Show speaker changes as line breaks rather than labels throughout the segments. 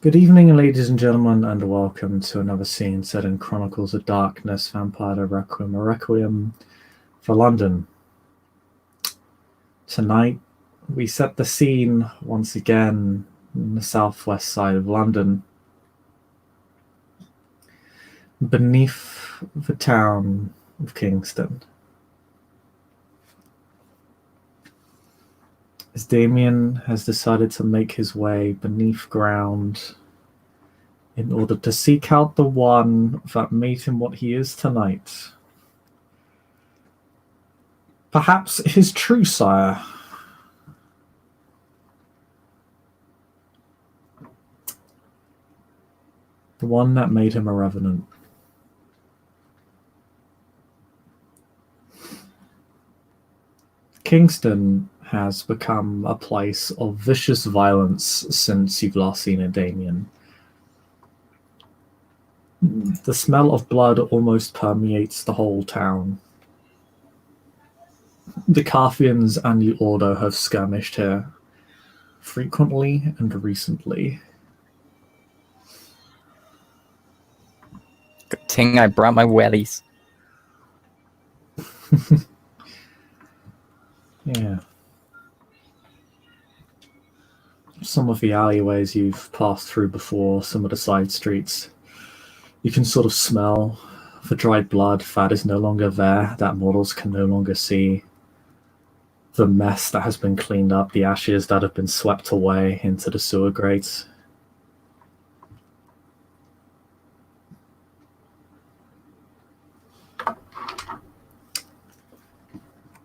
Good evening, ladies and gentlemen, and welcome to another scene set in Chronicles of Darkness, Vampire Requiem, a Requiem for London. Tonight, we set the scene once again in the southwest side of London, beneath the town of Kingston. As Damien has decided to make his way beneath ground in order to seek out the one that made him what he is tonight. Perhaps his true sire. The one that made him a revenant. Kingston has become a place of vicious violence since you've last seen it, Damien. The smell of blood almost permeates the whole town. The Carthians and the Order have skirmished here frequently and recently.
Good thing I brought my wellies.
Yeah. Some of the alleyways you've passed through before, some of the side streets, you can sort of smell the dried blood that is no longer there, that mortals can no longer see. The mess that has been cleaned up, the ashes that have been swept away into the sewer grates.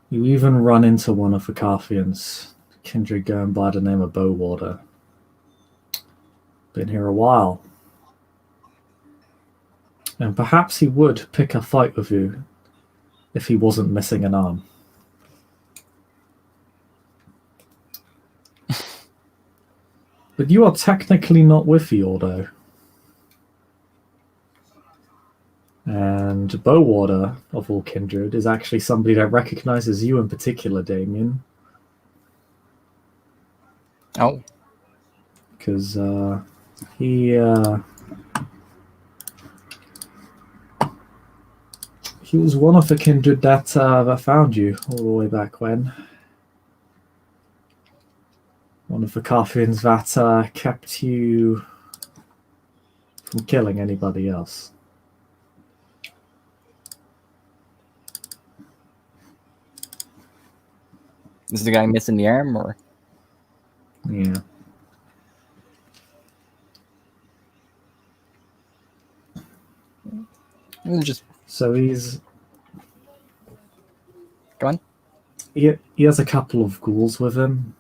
You even run into one of the Carthians, kindred going by the name of Bowater. Been here a while. And perhaps he would pick a fight with you if he wasn't missing an arm. But you are technically not with the Ordo. And Bowater, of all kindred, is actually somebody that recognizes you in particular, Damien.
Oh.
Because he was one of the kindred that found you all the way back when. One of the Carthians that kept you from killing anybody else.
Is the guy missing the arm, or?
Yeah.
Just
So he's...
go on.
He has a couple of ghouls with him.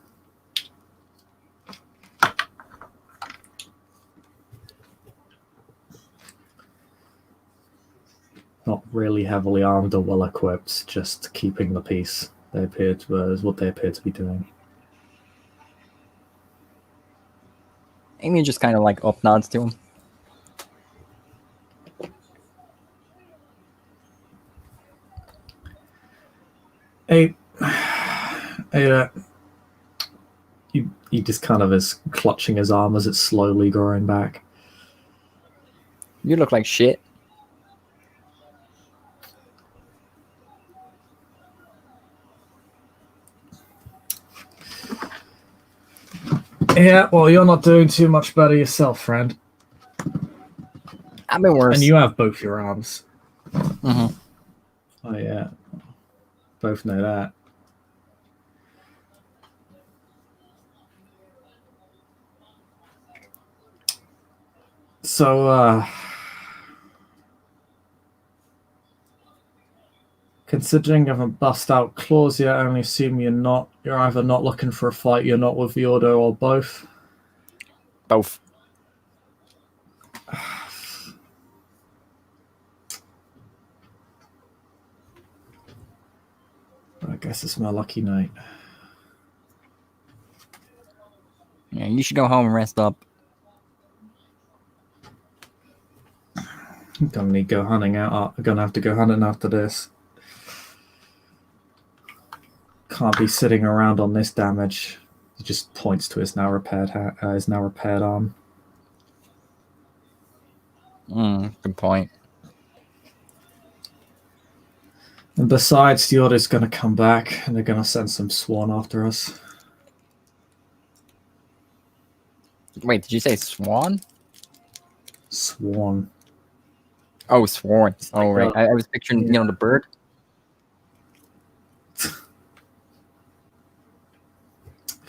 Not really heavily armed or well equipped, just keeping the peace. Is what they appear to be doing.
Amy just kind of like up nods to him.
Hey, he just kind of is clutching his arm as it's slowly growing back.
You look like shit.
Yeah, well, you're not doing too much better yourself, friend.
I've been worse.
And you have both your arms.
Mm-hmm.
Oh, yeah. Both know that. So, considering you haven't bust out claws yet, I only assume you're either not looking for a fight, you're not with the Order, or both?
Both.
I guess it's my lucky night.
Yeah, you should go home and rest up.
I'm gonna need to go hunting out. I'm gonna have to go hunting after this. Can't be sitting around on this damage. He just points to his now repaired arm.
Good point.
And besides, the Order's going to come back, and they're going to send some Sworn after us.
Wait, did you say swan?
Sworn.
Oh, sworn.
like
Oh, right. I was picturing,
yeah.
the bird.
I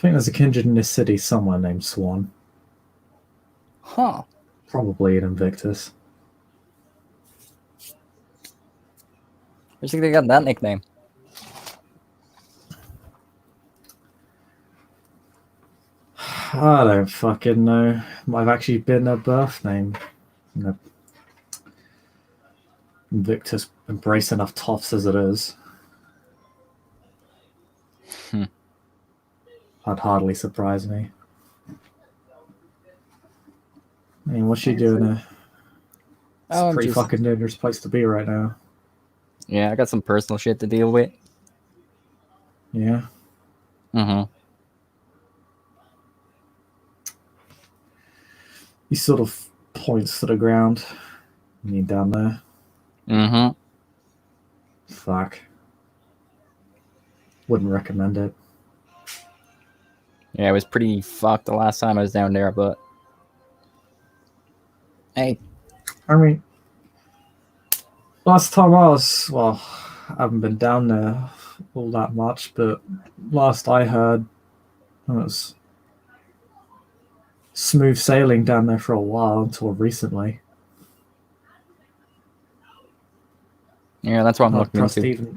think there's a kindred in this city somewhere named Swan.
Huh.
Probably in Invictus.
I think they got that nickname.
I don't fucking know. Might have actually been their birth name. You know, Invictus embrace enough toffs as it is. That'd hardly surprise me. I mean, what's she doing there? It's a pretty fucking dangerous place to be right now.
Yeah, I got some personal shit to deal with.
Yeah.
Mm-hmm.
He sort of points to the ground. You mean down there?
Mm-hmm.
Fuck. Wouldn't recommend it.
Yeah, it was pretty fucked the last time I was down there, but hey.
I mean, last time I was, well, I haven't been down there all that much, but last I heard, it was smooth sailing down there for a while until recently.
Yeah, that's what I'm looking into.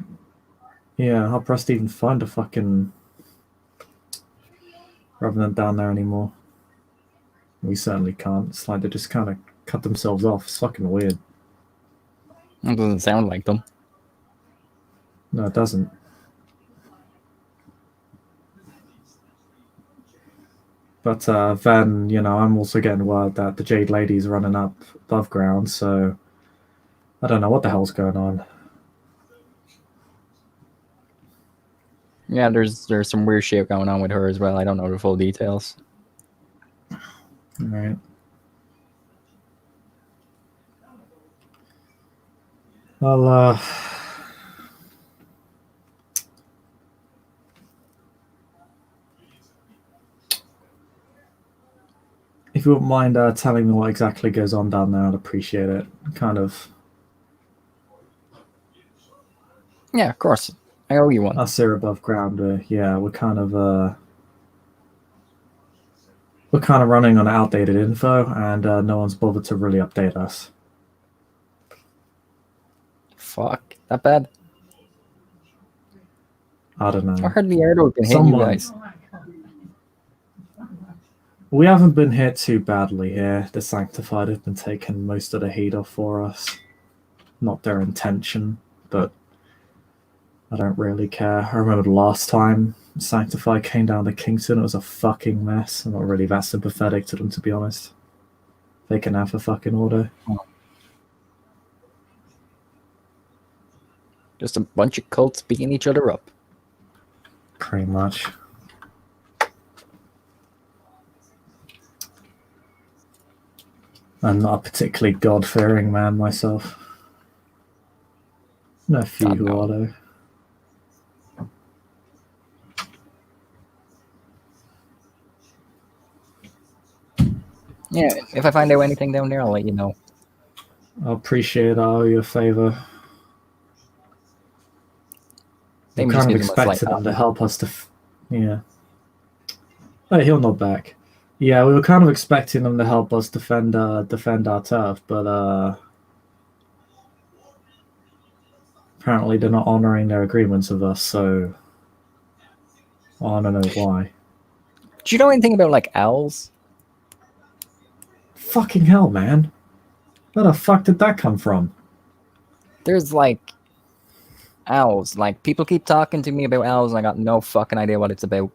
Hard pressed to even find a fucking revenant down there anymore. We certainly can't. It's like they just kind of cut themselves off. It's fucking weird.
It doesn't sound like them.
No, it doesn't. But then, I'm also getting word that the Jade Lady's running up above ground, so I don't know what the hell's going on.
Yeah, there's some weird shit going on with her as well. I don't know the full details.
All right. Well, if you wouldn't mind telling me what exactly goes on down there, I'd appreciate it. Kind of.
Yeah, of course. I owe you one.
Us here above ground, we're kind of running on outdated info, and no one's bothered to really update us.
Fuck, that bad?
I don't know.
I heard the airload can hit you guys.
We haven't been hit too badly here. The Sanctified have been taking most of the heat off for us. Not their intention, but I don't really care. I remember the last time Sanctified came down to Kingston, it was a fucking mess. I'm not really that sympathetic to them, to be honest. They can have a fucking order.
Just a bunch of cults beating each other up.
Pretty much. I'm not a particularly God-fearing man myself. No few who are, though.
Yeah, if I find out anything down there, I'll let you know.
I appreciate you a favor. I'm kind of expecting them to help us to... Yeah. Oh, he'll nod back. Yeah, we were kind of expecting them to help us defend our turf, but apparently they're not honoring their agreements with us, so I don't know why.
Do you know anything about, like, owls?
Fucking hell, man. Where the fuck did that come from?
There's, like, owls. Like, people keep talking to me about owls, and I got no fucking idea what it's about.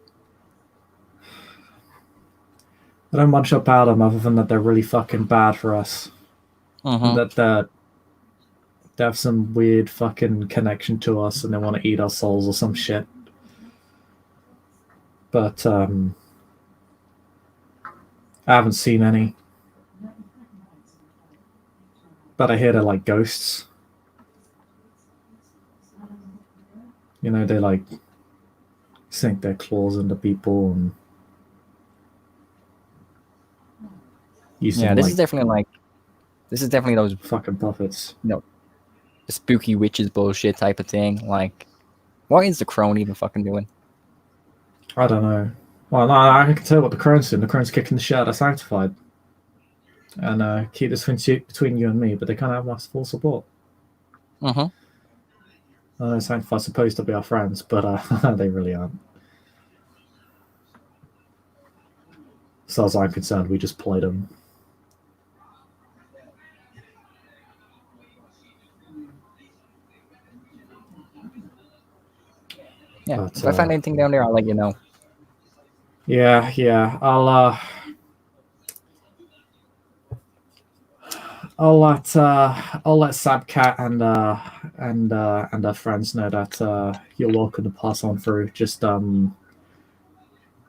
I don't much about them other than that they're really fucking bad for us. And that they have some weird fucking connection to us and they want to eat our souls or some shit. But I haven't seen any. but I hear they're like ghosts. You know, they like sink their claws into people and use
Yeah,
them
this
like
is definitely those
fucking puppets.
the spooky witches bullshit type of thing. Like, what is the crone even fucking doing?
I don't know. Well, no, I can tell what the crone's doing. The crone's kicking the shit out of Sanctified. And keep this between you and me, but they can't have my full support.
Mm-hmm.
I know Sanctified's supposed to be our friends, but they really aren't. As far as I'm concerned, we just played them.
Yeah.
But,
if I find anything down there, I'll let you know.
Yeah. I'll let Sabcat and our friends know that you're welcome to pass on through. Just don't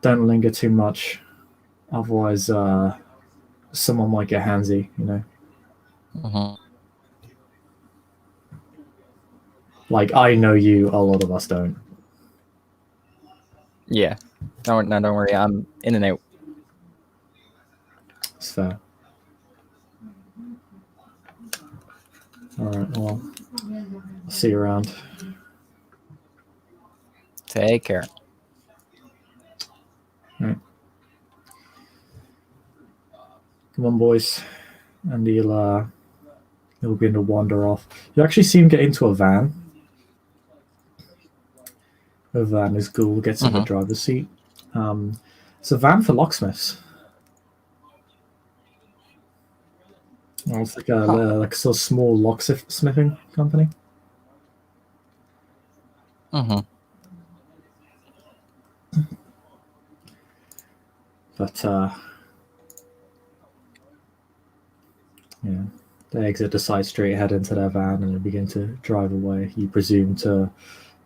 linger too much, otherwise someone might get handsy. You know,
Mm-hmm.
like I know you, a lot of us don't.
Yeah. No, don't worry. I'm in and out.
It's fair. All right. Well, I'll see you around.
Take care.
All right. Come on, boys, and he'll begin to wander off. You actually see him get into a van. A van is cool. Gets in the driver's seat. It's a van for locksmiths. Well, it's like a sort of small locksmithing company.
Mm-hmm.
But yeah, they exit the side street, head into their van, and they begin to drive away. You presume to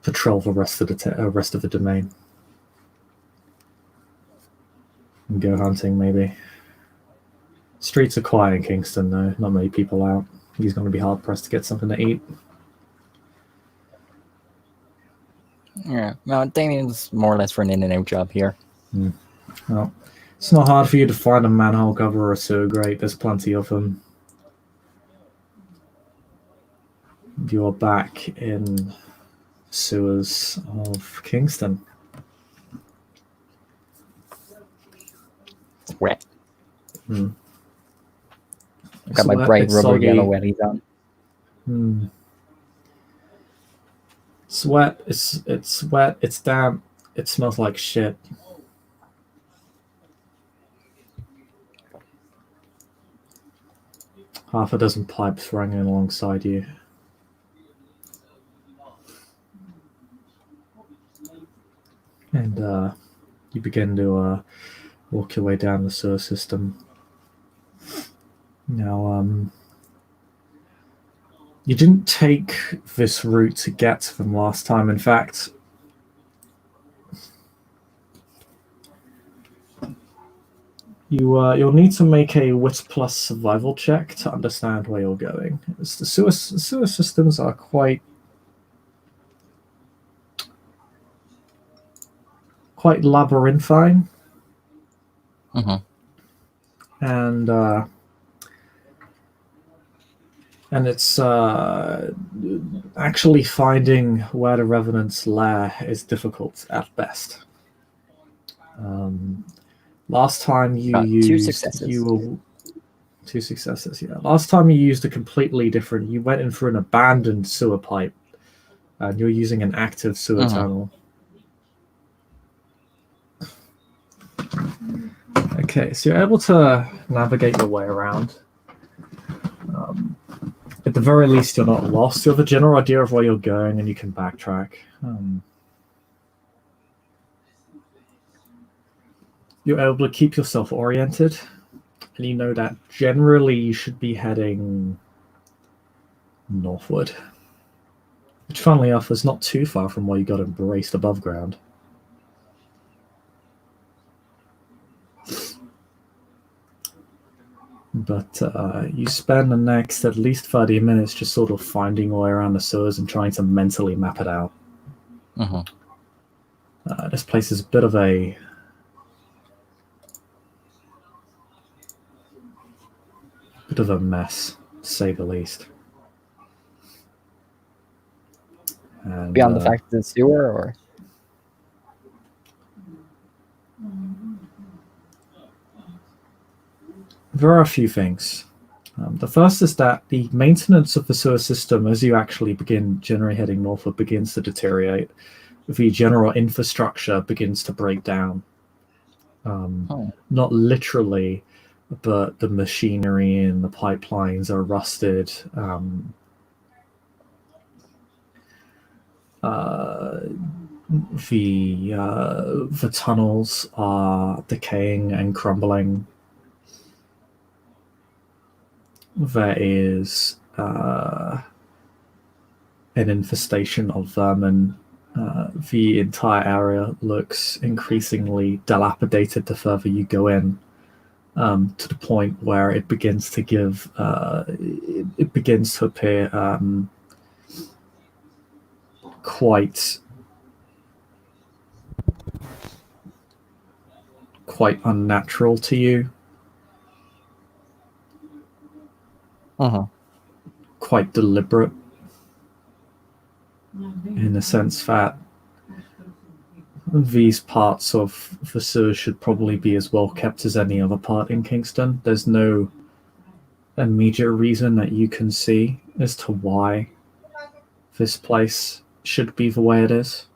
patrol the rest of the domain and go hunting, maybe. Streets are quiet in Kingston, though. Not many people out. He's going to be hard pressed to get something to eat.
Yeah. No, Damien's more or less for an in-and-out job here.
Well, it's not hard for you to find a manhole cover or a sewer grate. There's plenty of them. You're back in sewers of Kingston.
Wet.
Hmm.
I've got my bright rubber yellow wellies on.
It's wet. It's wet. It's damp. It smells like shit. Half a dozen pipes running alongside you. And you begin to walk your way down the sewer system. Now, you didn't take this route to get to them last time. In fact, you'll need to make a wit plus survival check to understand where you're going. The sewer systems are quite labyrinthine.
Mm-hmm.
And it's actually finding where the revenant's lair is difficult at best. Last time you used
2 successes.
Two successes, yeah. Last time you used a completely different. You went in through an abandoned sewer pipe, and you're using an active sewer tunnel. Okay, so you're able to navigate your way around. At the very least, you're not lost. You have a general idea of where you're going, and you can backtrack. You're able to keep yourself oriented, and you know that generally you should be heading northward. Which, funnily enough, is not too far from where you got embraced above ground. But you spend the next at least 30 minutes just sort of finding your way around the sewers and trying to mentally map it out. This place is a bit of a mess, to say the least. And,
Beyond the fact that it's sewer, or
there are a few things. The first is that the maintenance of the sewer system, as you actually begin generally heading northward, begins to deteriorate. The general infrastructure begins to break down. Not literally, but the machinery and the pipelines are rusted. The tunnels are decaying and crumbling. There is an infestation of vermin. The entire area looks increasingly dilapidated the further you go in, to the point where it begins to give, it begins to appear quite unnatural to you. Quite deliberate, in the sense that these parts of the sewer should probably be as well kept as any other part in Kingston. There's no immediate reason that you can see as to why this place should be the way it is.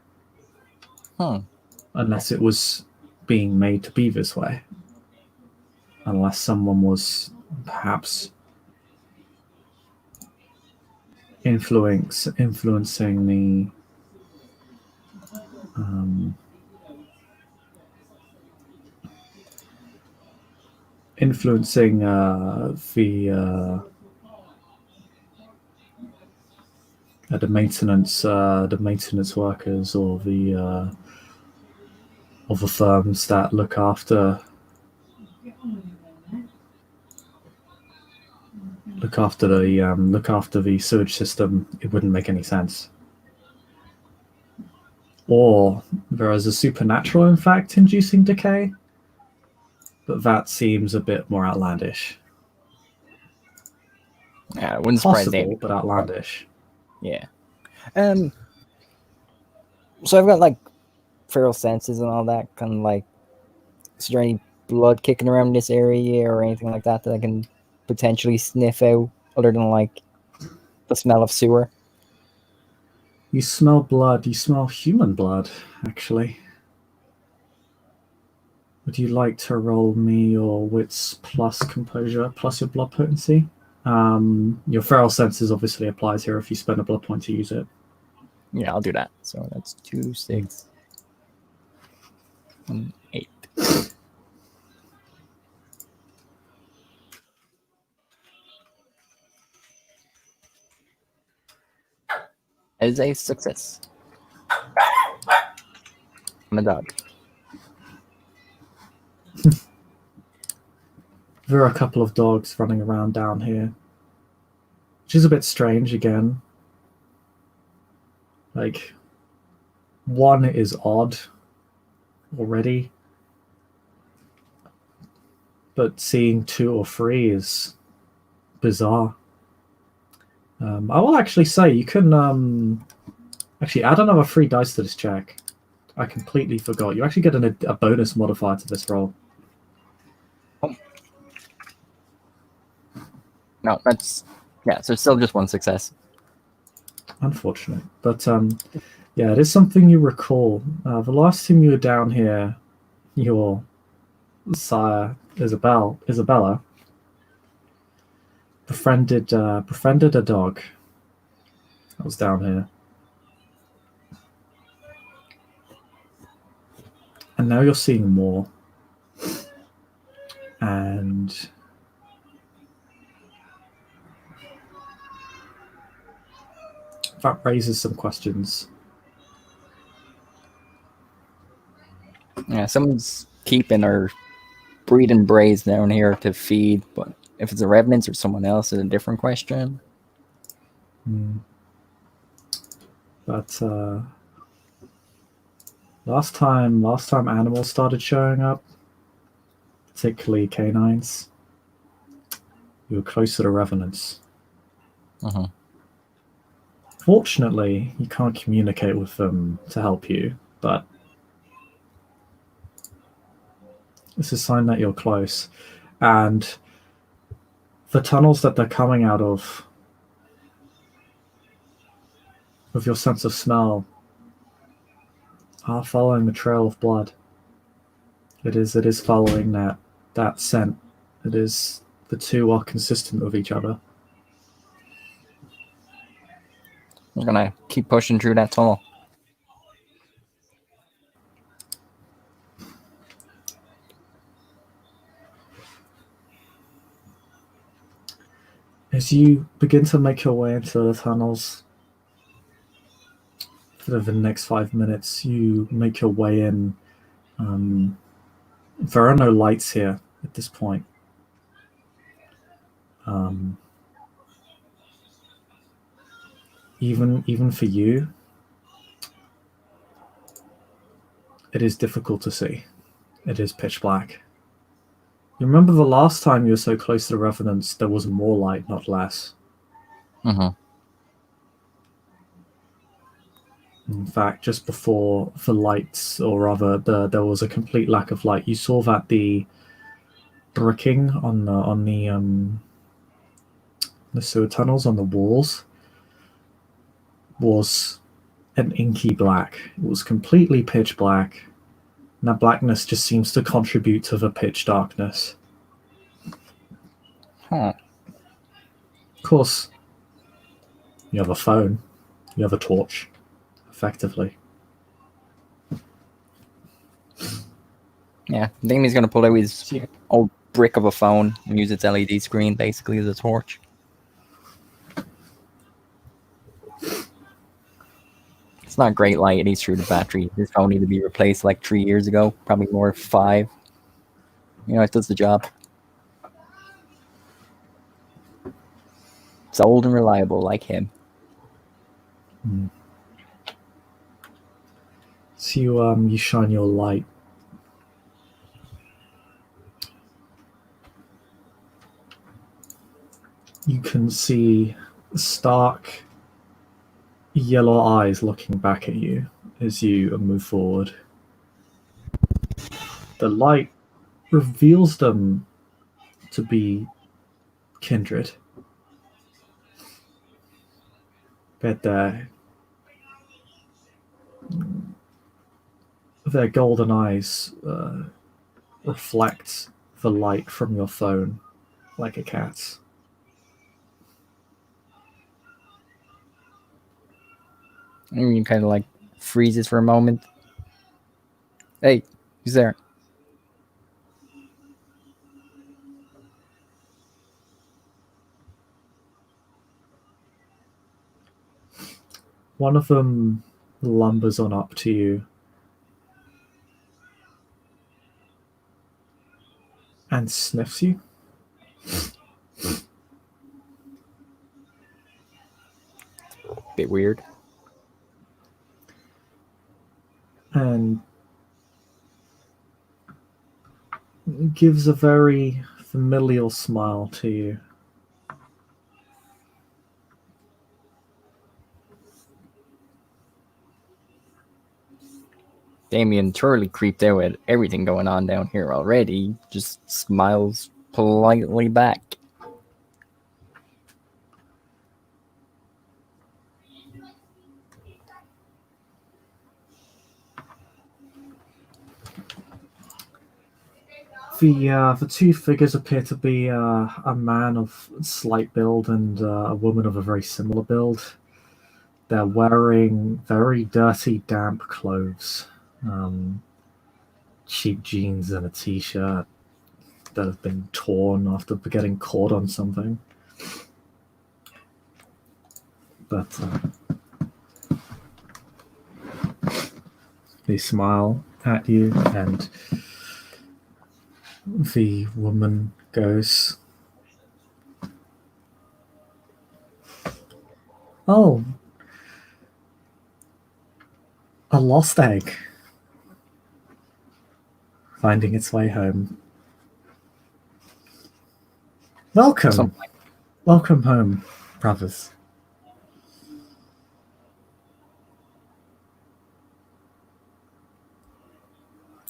Unless it was being made to be this way. Unless someone was perhaps influencing the maintenance workers, or the firms that look after the sewage system. It wouldn't make any sense. Or there is a supernatural, in fact, inducing decay, but that seems a bit more outlandish.
Yeah, it wouldn't surprise me.
But outlandish.
Yeah. So I've got like feral senses and all that. Kind of like, is there any blood kicking around this area or anything like that that I can potentially sniff out, other than like the smell of sewer?
You smell blood. You smell human blood, actually. Would you like to roll me your wits plus composure plus your blood potency? Your feral senses obviously applies here if you spend a blood point to use it.
Yeah, I'll do that. So that's 2, 6, 1, 8. Is a success. I'm a dog.
There are a couple of dogs running around down here, which is a bit strange again. Like, one is odd already, but seeing 2 or 3 is bizarre. I will actually say you can actually add another 3 dice to this check. I completely forgot. You actually get a bonus modifier to this roll.
No, that's... Yeah, so still just 1 success.
Unfortunate. But yeah, it is something you recall. The last time you were down here, your sire, Isabella, befriended a dog that was down here. And now you're seeing more. And that raises some questions.
Yeah, someone's keeping our breeding brays down here to feed, but If it's a revenant or someone else, is a different question.
But last time animals started showing up, particularly canines, you were closer to revenants. Fortunately, you can't communicate with them to help you, but it's a sign that you're close. And the tunnels that they're coming out of, with your sense of smell, are following the trail of blood. It is following that scent. The two are consistent with each other.
I'm gonna keep pushing through that tunnel.
As you begin to make your way into the tunnels, for the next 5 minutes, you make your way in. There are no lights here at this point. Even for you, it is difficult to see. It is pitch black. You remember the last time you were so close to the revenants, there was more light, not less. In fact, just before the lights, or rather, there was a complete lack of light. You saw that the bricking on the sewer tunnels on the walls was an inky black. It was completely pitch black, and that blackness just seems to contribute to the pitch darkness.
Huh.
Of course, you have a phone, you have a torch, effectively.
Yeah, Damien's gonna pull out his old brick of a phone and use its LED screen basically as a torch. It's not great light, it needs through the battery. This phone needed to be replaced like 3 years ago, probably more 5. You know, it does the job. It's old and reliable like him.
So you shine your light. You can see stark yellow eyes looking back at you as you move forward. The light reveals them to be kindred. But their golden eyes reflect the light from your phone like a cat's.
And you kind of like freezes for a moment. Hey, who's there?
One of them lumbers on up to you and sniffs you.
Bit weird.
And gives a very familial smile to you.
Damien, thoroughly creeped out at everything going on down here already, just smiles politely back.
The two figures appear to be a man of slight build and a woman of a very similar build. They're wearing very dirty, damp clothes. Cheap jeans and a t-shirt that have been torn after getting caught on something. But they smile at you, and the woman goes, Oh, a lost egg. Finding its way home. Welcome.
Something.
Welcome home, brothers.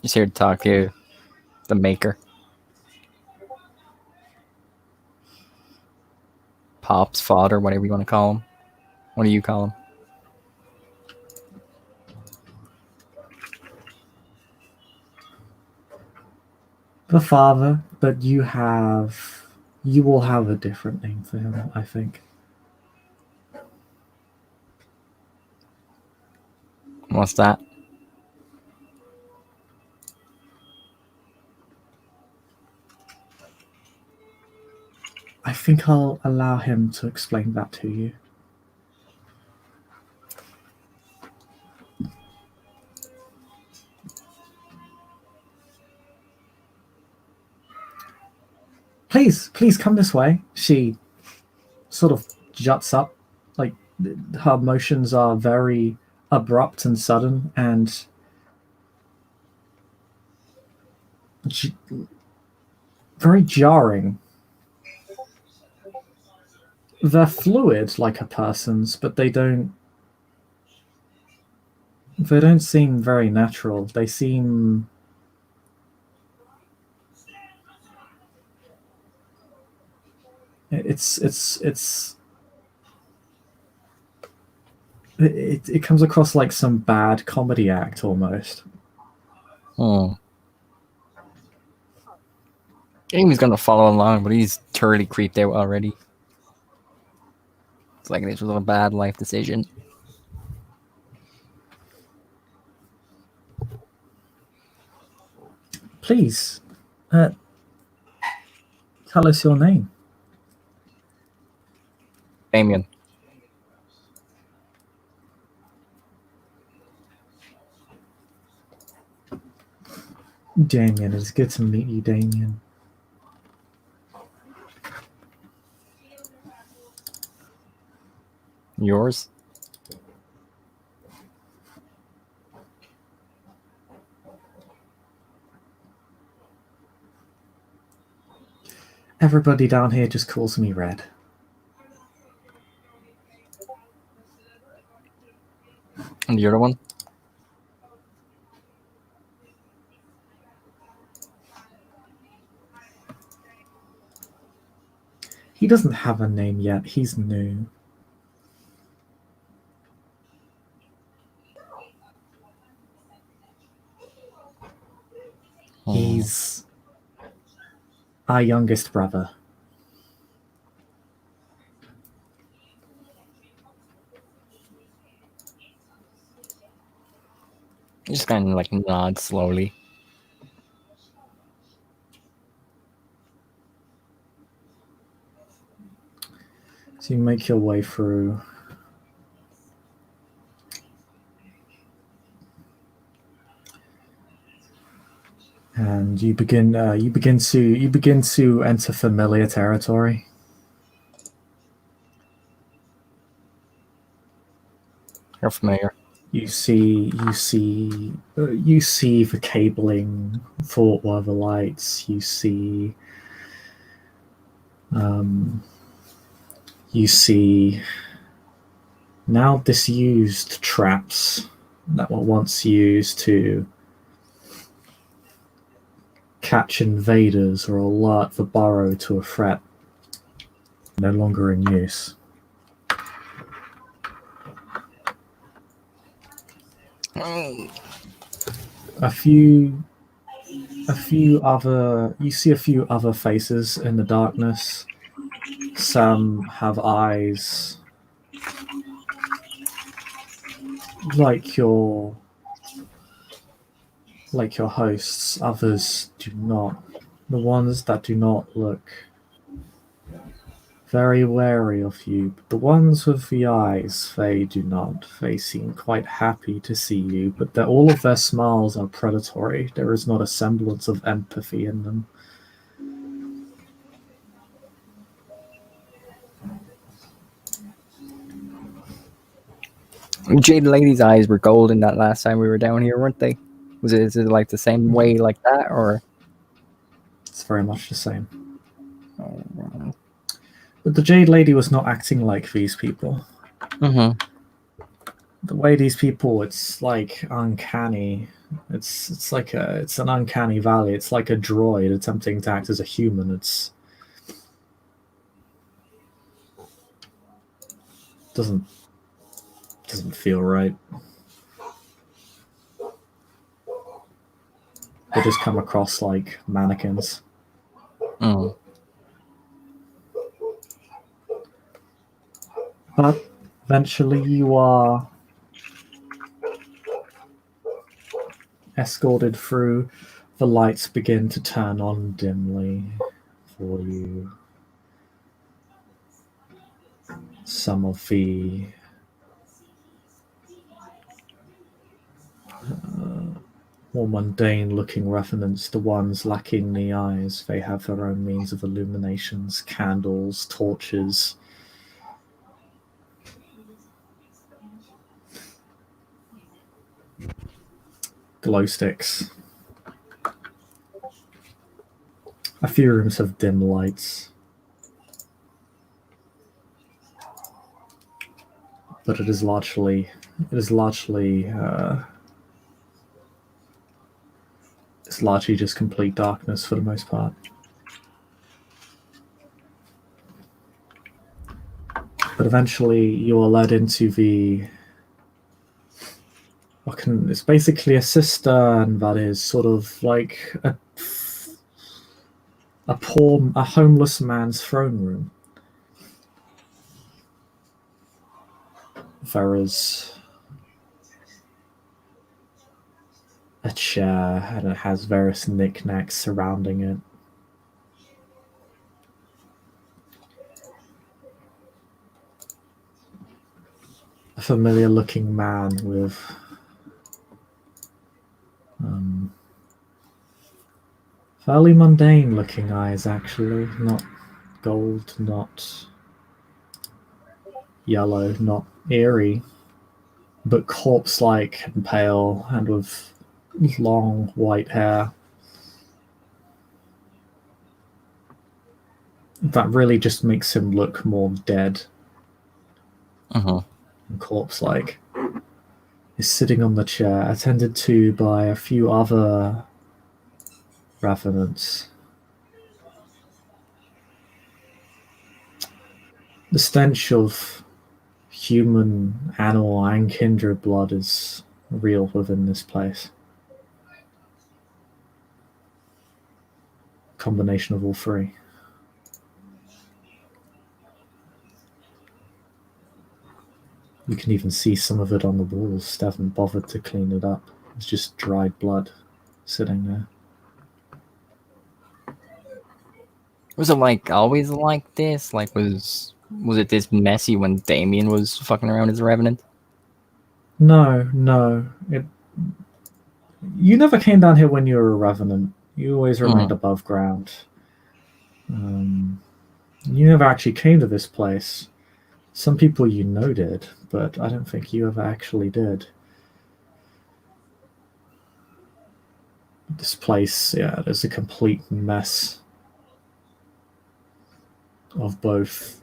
Just here to talk to the maker. Pops, fodder, whatever you want to call him. What do you call him?
The father, but you will have a different name for him, I think.
What's that?
I think I'll allow him to explain that to you. Please come this way. She sort of juts up, like her motions are very abrupt and sudden, and very jarring. They're fluid like a person's, but they don't seem very natural. They seem it comes across like some bad comedy act almost.
Amy's gonna follow along, but he's thoroughly creeped out already. It's like this was a bad life decision.
Please, tell us your name.
Damien.
Damien, it's good to meet you, Damien.
Yours?
Everybody down here just calls me Red.
And the other one?
He doesn't have a name yet. He's new. He's our youngest brother.
He just kind of like nods slowly.
So you make your way through. And you begin to enter familiar territory.
You're familiar.
You see the cabling for weather lights. You see now disused traps that were once used to catch invaders or alert the burrow to a threat, no longer in use. You see a few other faces in the darkness. Some have eyes like your hosts, others do not. The ones that do not look very wary of you, but the ones with the eyes, they do not. They seem quite happy to see you, but all of their smiles are predatory. There is not a semblance of empathy in them.
Jade Lady's eyes were golden that last time we were down here, weren't they? Is it like the same way like that, or?
It's very much the same.
Oh,
But the Jade Lady was not acting like these people.
mm-hmm.
The way these people, it's like uncanny. It's an uncanny valley. It's like a droid attempting to act as a human. It's doesn't feel right. They just come across like mannequins.
Mm.
But eventually you are escorted through. The lights begin to turn on dimly for you. Some of the more mundane-looking revenants, the ones lacking the eyes, they have their own means of illuminations, candles, torches. Glow sticks. A few rooms have dim lights. But it is largely it's largely just complete darkness for the most part. But eventually you are led into it's basically a cistern that is sort of like a homeless man's throne room. There is a chair and it has various knickknacks surrounding it. A familiar looking man with fairly mundane looking eyes, actually. Not gold, not yellow, not eerie, but corpse-like and pale and with long white hair. That really just makes him look more dead and corpse-like. He's sitting on the chair, attended to by a few other revenants. The stench of human, animal, and kindred blood is real within this place. Combination of all three. You can even see some of it on the walls. They haven't bothered to clean it up. It's just dried blood sitting there.
Was it like always like this? Like was it this messy when Damien was fucking around as a revenant?
No. You never came down here when you were a revenant. You always remained above ground. You never actually came to this place. Some people you know did, but I don't think you ever actually did. This place, yeah, there's a complete mess of both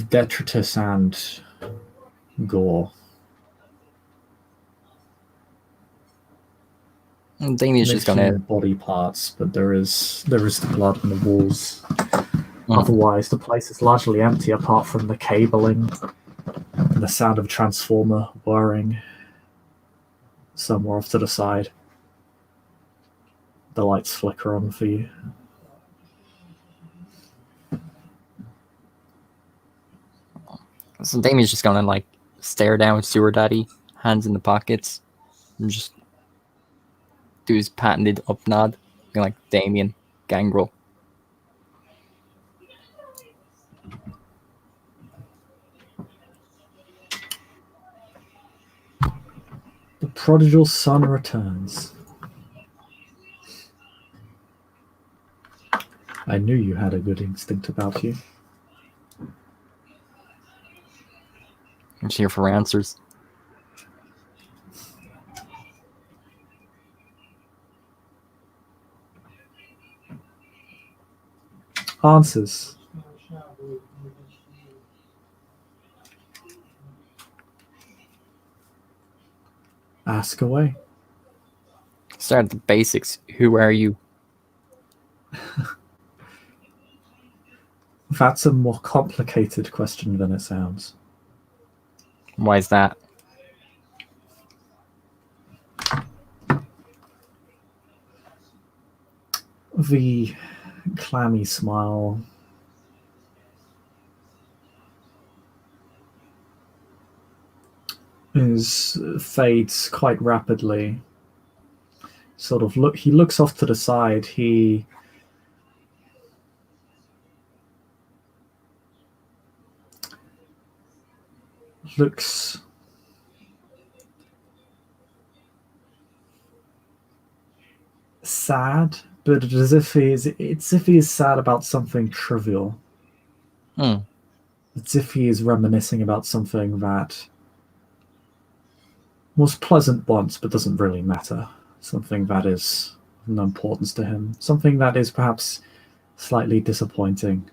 detritus and gore.
Damien's just gonna
body parts, but there is the blood in the walls. Otherwise, the place is largely empty apart from the cabling and the sound of a transformer whirring somewhere off to the side. The lights flicker on for you.
So Damien's just gonna like stare down Sewer Daddy, hands in the pockets, and just do his patented up nod, being like, Damien, gangrel.
The prodigal son returns. I knew you had a good instinct about you.
I'm just here for answers.
Answers. Ask away.
Start at the basics. Who are you?
That's a more complicated question than it sounds.
Why is that?
The clammy smile fades quite rapidly. He looks off to the side. He looks sad, but it's as if he is sad about something trivial. It's if he is reminiscing about something that was pleasant once but doesn't really matter. Something that is of no importance to him. Something that is perhaps slightly disappointing.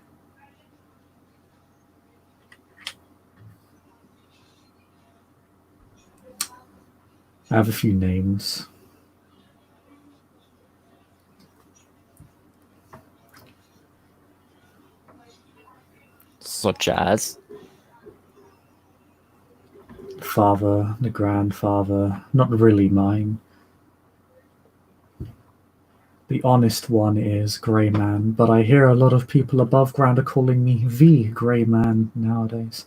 I have a few names.
Such as?
Father, the grandfather, not really mine. The honest one is Grey Man, but I hear a lot of people above ground are calling me the Grey Man nowadays.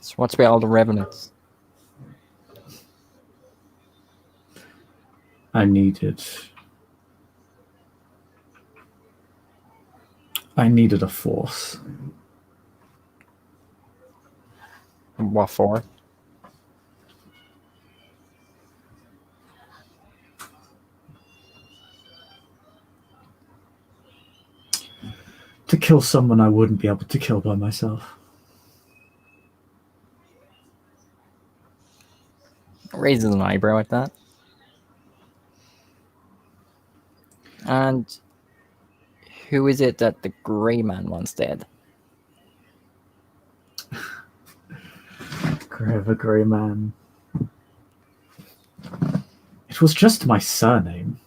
So what's about all the revenants?
I needed a force.
What for?
To kill someone I wouldn't be able to kill by myself.
Raises an eyebrow at that. And who is it that the Grey Man wants dead?
The Grey Man. It was just my surname.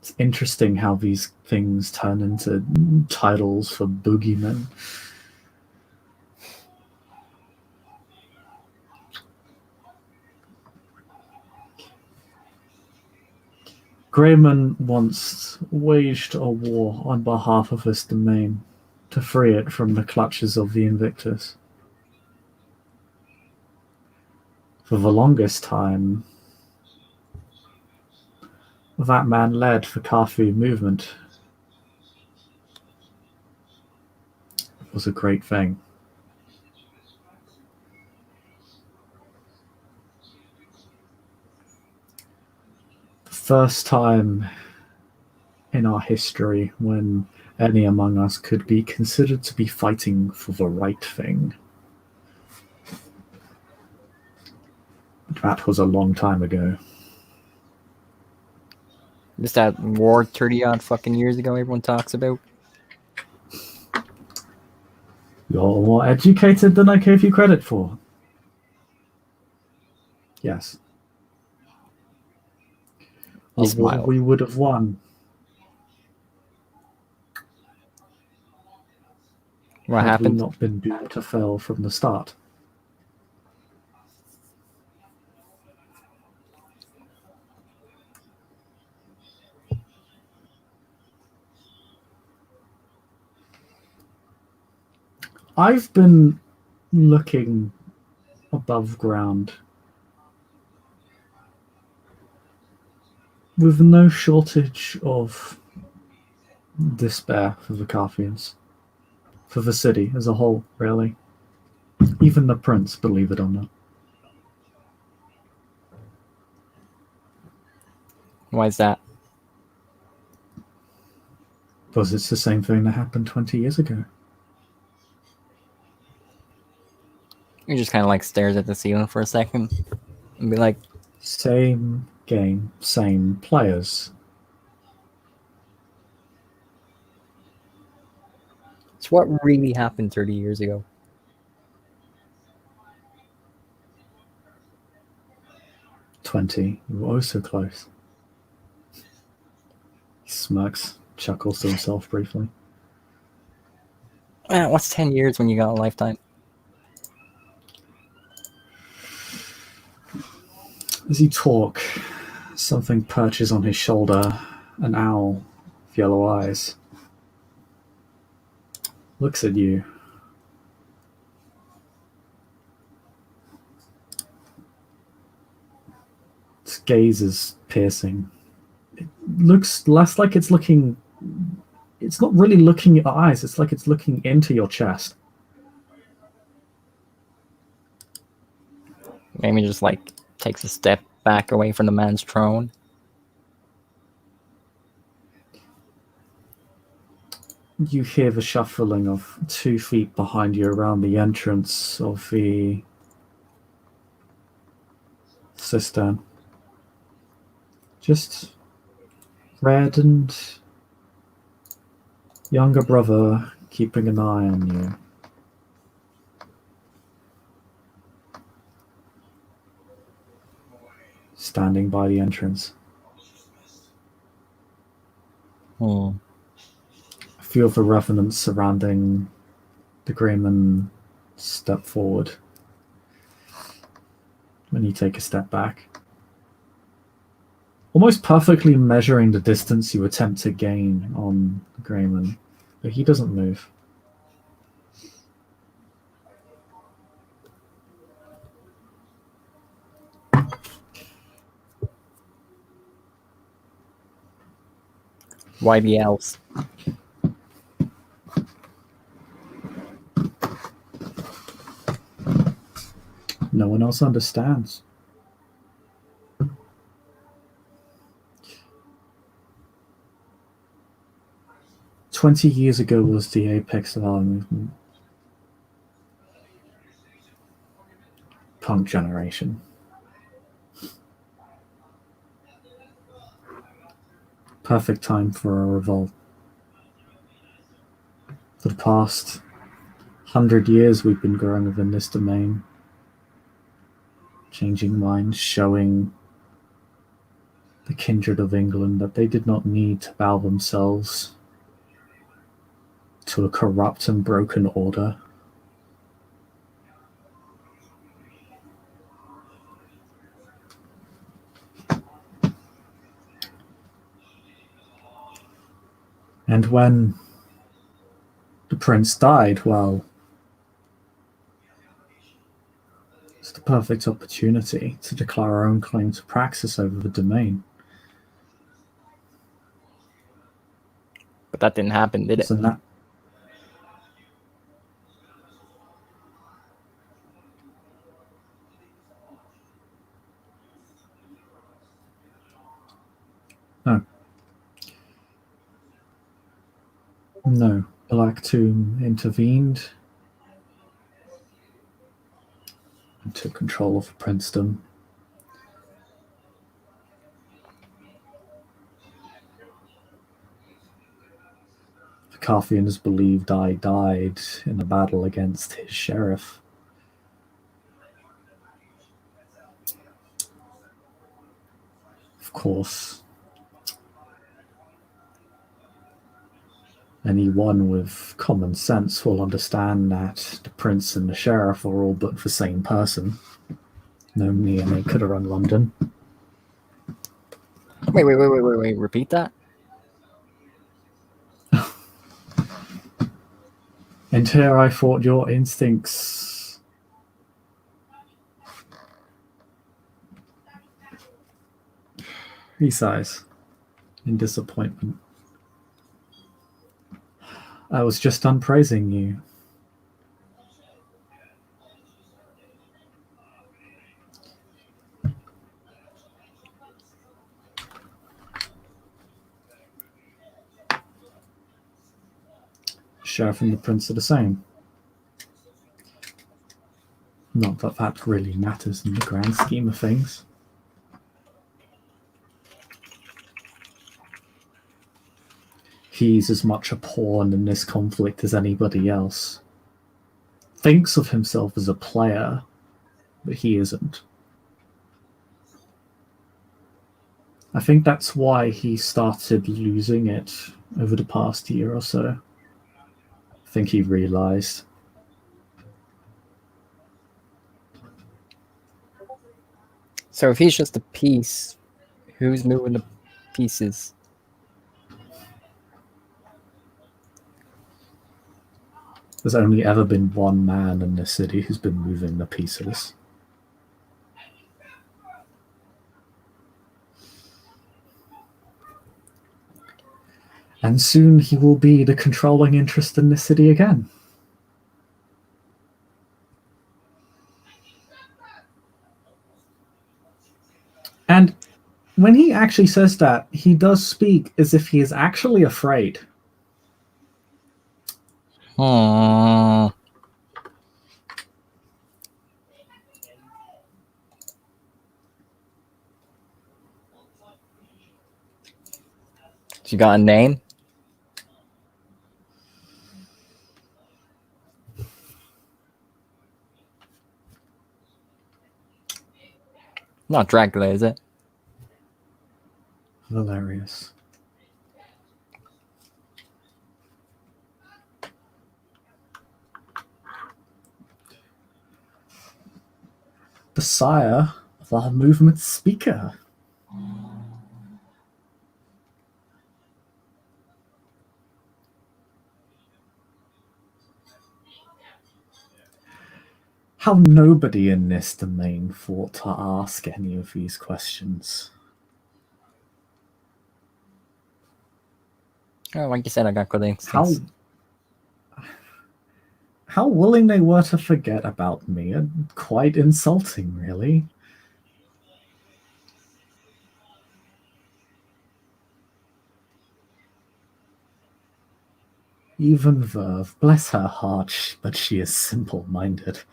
It's interesting how these things turn into titles for boogeymen. Greyman once waged a war on behalf of his domain to free it from the clutches of the Invictus. For the longest time, that man led the Kafi movement. It was a great thing. The first time in our history when any among us could be considered to be fighting for the right thing. That was a long time ago.
Just that war 30 odd fucking years ago everyone talks about.
You're more educated than I gave you credit for. Yes.
He smiled.
We would have won.
What
had
happened?
we not been doomed to fail from the start. I've been looking above ground with no shortage of despair for the Carthians, for the city as a whole, really. Even the prince, believe it or not.
Why is that?
Because it's the same thing that happened 20 years ago.
He just kind of like stares at the ceiling for a second and be like,
Same game, same players.
"It's what really happened 30 years ago."
20. You were oh so close. He smirks, chuckles to himself briefly.
What's 10 years when you got a lifetime?
As you talk, something perches on his shoulder, an owl with yellow eyes. Looks at you. Its gaze is piercing. It looks less like it's looking. It's not really looking at your eyes, it's like it's looking into your chest.
Maybe just like takes a step back away from the man's throne.
You hear the shuffling of 2 feet behind you around the entrance of the cistern. Just Red and younger brother keeping an eye on you. Standing by the entrance. A few of the revenants surrounding the Greyman step forward. When you take a step back. Almost perfectly measuring the distance you attempt to gain on the Greyman, but he doesn't move.
Why the elves?
No one else understands. "20 years ago was the apex of our movement. Punk generation. Perfect time for a revolt. For the past 100 years we've been growing within this domain. Changing minds, showing the kindred of England that they did not need to bow themselves to a corrupt and broken order. And when the prince died, well, it's the perfect opportunity to declare our own claim to praxis over the domain.
But that didn't happen, did it?
Isn't that? No. No. Ilactum intervened and took control of Princeton. The Carthians believed I died in a battle against his sheriff. Of course, anyone with common sense will understand that the prince and the sheriff are all but the same person. No, me and they could have run London.
Wait. Repeat that?
And here I thought your instincts... He sighs in disappointment. I was just done praising you. Sheriff and the Prince are the same. Not that that really matters in the grand scheme of things. He's as much a pawn in this conflict as anybody else. Thinks of himself as a player, but he isn't. I think that's why he started losing it over the past year or so. I think he realized.
So if he's just a piece, who's moving the pieces?
There's only ever been one man in this city who's been moving the pieces. And soon he will be the controlling interest in this city again. And when he actually says that, he does speak as if he is actually afraid.
You got a name? Not Dracula, is it?
Hilarious. The sire of our movement speaker. How nobody in this domain thought to ask any of these questions.
Oh, like you said, I got good instincts.
How willing they were to forget about me, and quite insulting, really. Even Verve, bless her heart, but she is simple-minded.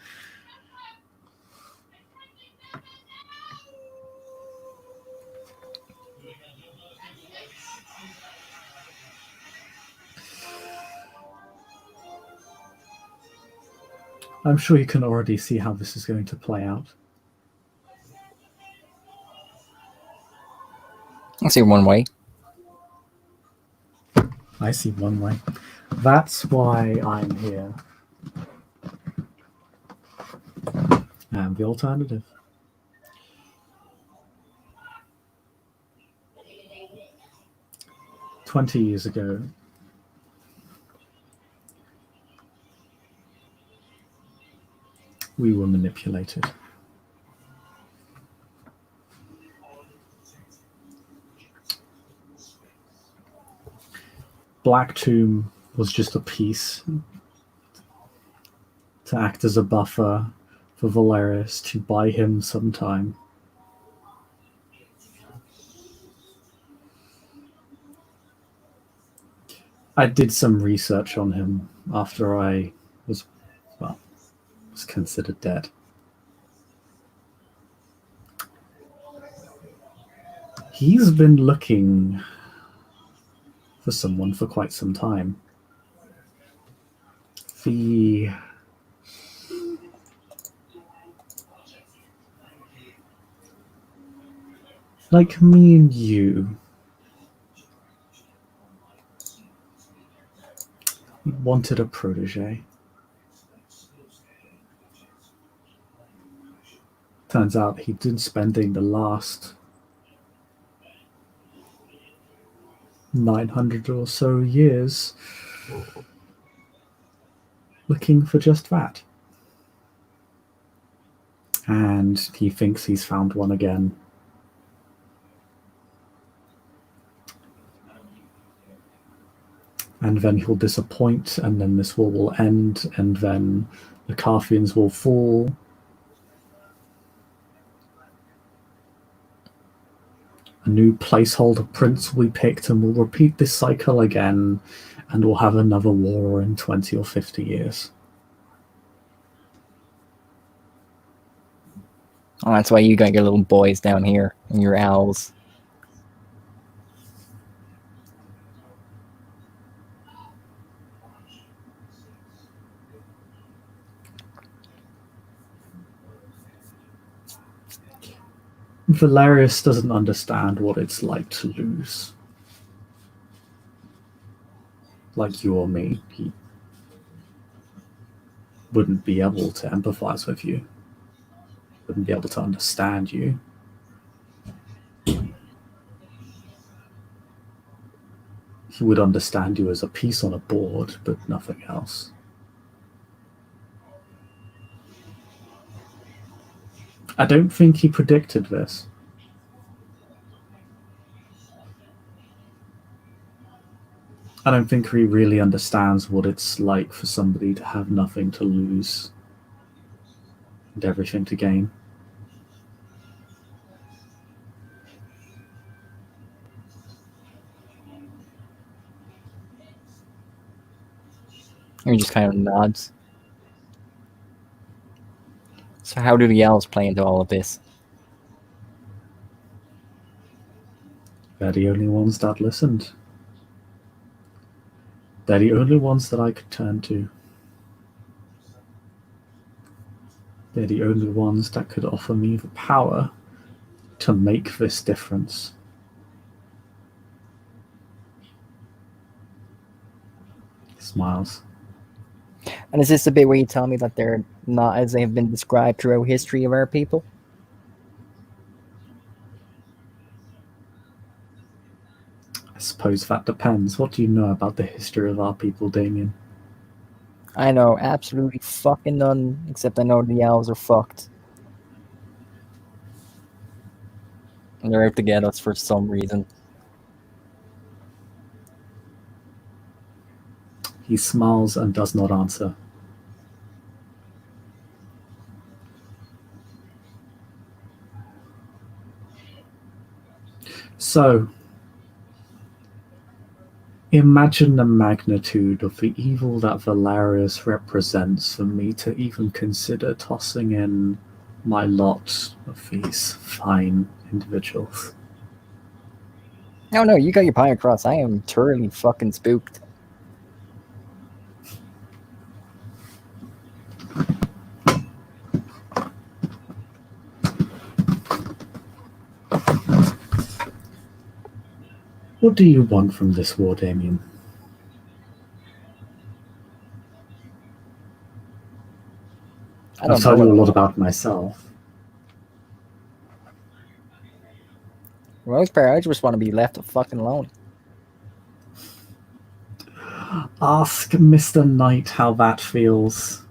I'm sure you can already see how this is going to play out.
I see one way.
I see one way. That's why I'm here. And the alternative. "20 years ago, we were manipulated. Black Tomb was just a piece to act as a buffer for Valerius to buy him some time. I did some research on him after I was considered dead. He's been looking for someone for quite some time. Like me and you, he wanted a protege. Turns out he'd been spending the last 900 or so years looking for just that. And he thinks he's found one again. And then he'll disappoint, and then this war will end, and then the Carthians will fall. A new placeholder prince will be picked, and we'll repeat this cycle again and we'll have another war in 20 or 50 years.
Oh, that's why you got your little boys down here and your owls.
Valerius doesn't understand what it's like to lose. Like you or me, he wouldn't be able to empathize with you, wouldn't be able to understand you. He would understand you as a piece on a board, but nothing else. I don't think he predicted this. I don't think he really understands what it's like for somebody to have nothing to lose and everything to gain.
He just kind of nods. So how do the owls play into all of this?
They're the only ones that listened. They're the only ones that I could turn to. They're the only ones that could offer me the power to make this difference. He smiles.
And is this the bit where you tell me that they're not as they have been described throughout history of our people?
I suppose that depends. What do you know about the history of our people, Damien?
I know absolutely fucking none, except I know the owls are fucked. And they're out to get us for some reason.
He smiles and does not answer. So, imagine the magnitude of the evil that Valerius represents for me to even consider tossing in my lot of these fine individuals.
No, you got your pie across. I am thoroughly fucking spooked.
What do you want from this war, Damien? I've told you a lot about myself.
For the most part, I just want to be left fucking alone.
Ask Mr. Knight how that feels.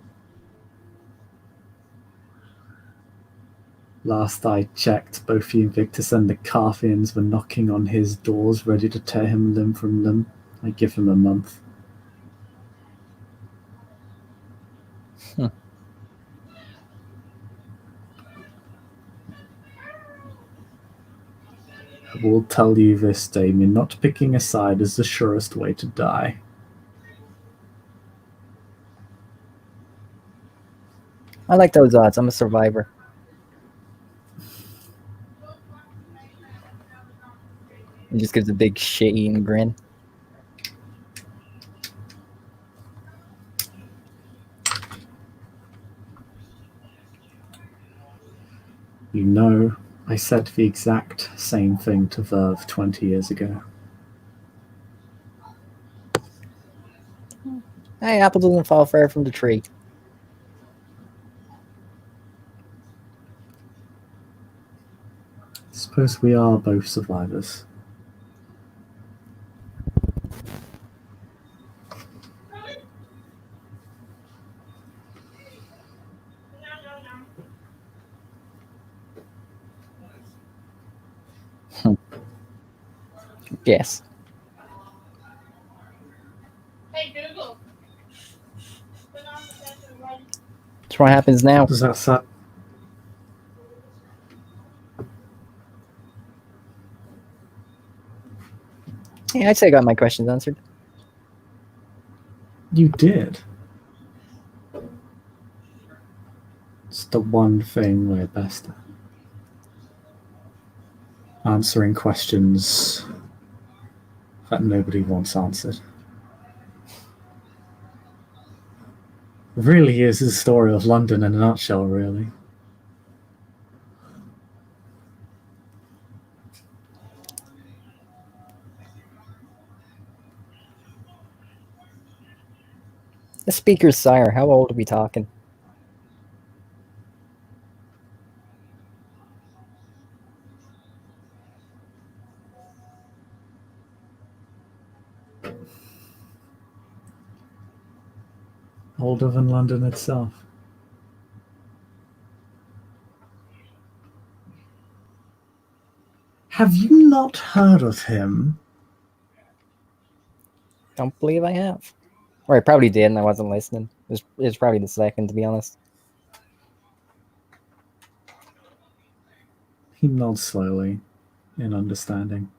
Last I checked, both the Invictus and the Carthians were knocking on his doors, ready to tear him limb from limb. I give him a month. I will tell you this, Damien, not picking a side is the surest way to die.
I like those odds. I'm a survivor. He just gives a big shit-eating grin.
You know, I said the exact same thing to Verve 20 years ago.
Hey, apple doesn't fall far from the tree.
I suppose we are both survivors.
Yes.
Hey Google.
That's what happens now.
Does that sound?
Yeah, I'd say I got my questions answered.
You did. It's the one thing we're best at. Answering questions that nobody wants answered. It really is the story of London in a nutshell, really.
The Speaker's Sire, how old are we talking?
Older than London itself. Have you not heard of him?
Don't believe I have. Or I probably did and I wasn't listening. It was probably the second, to be honest.
He nods slowly, in understanding.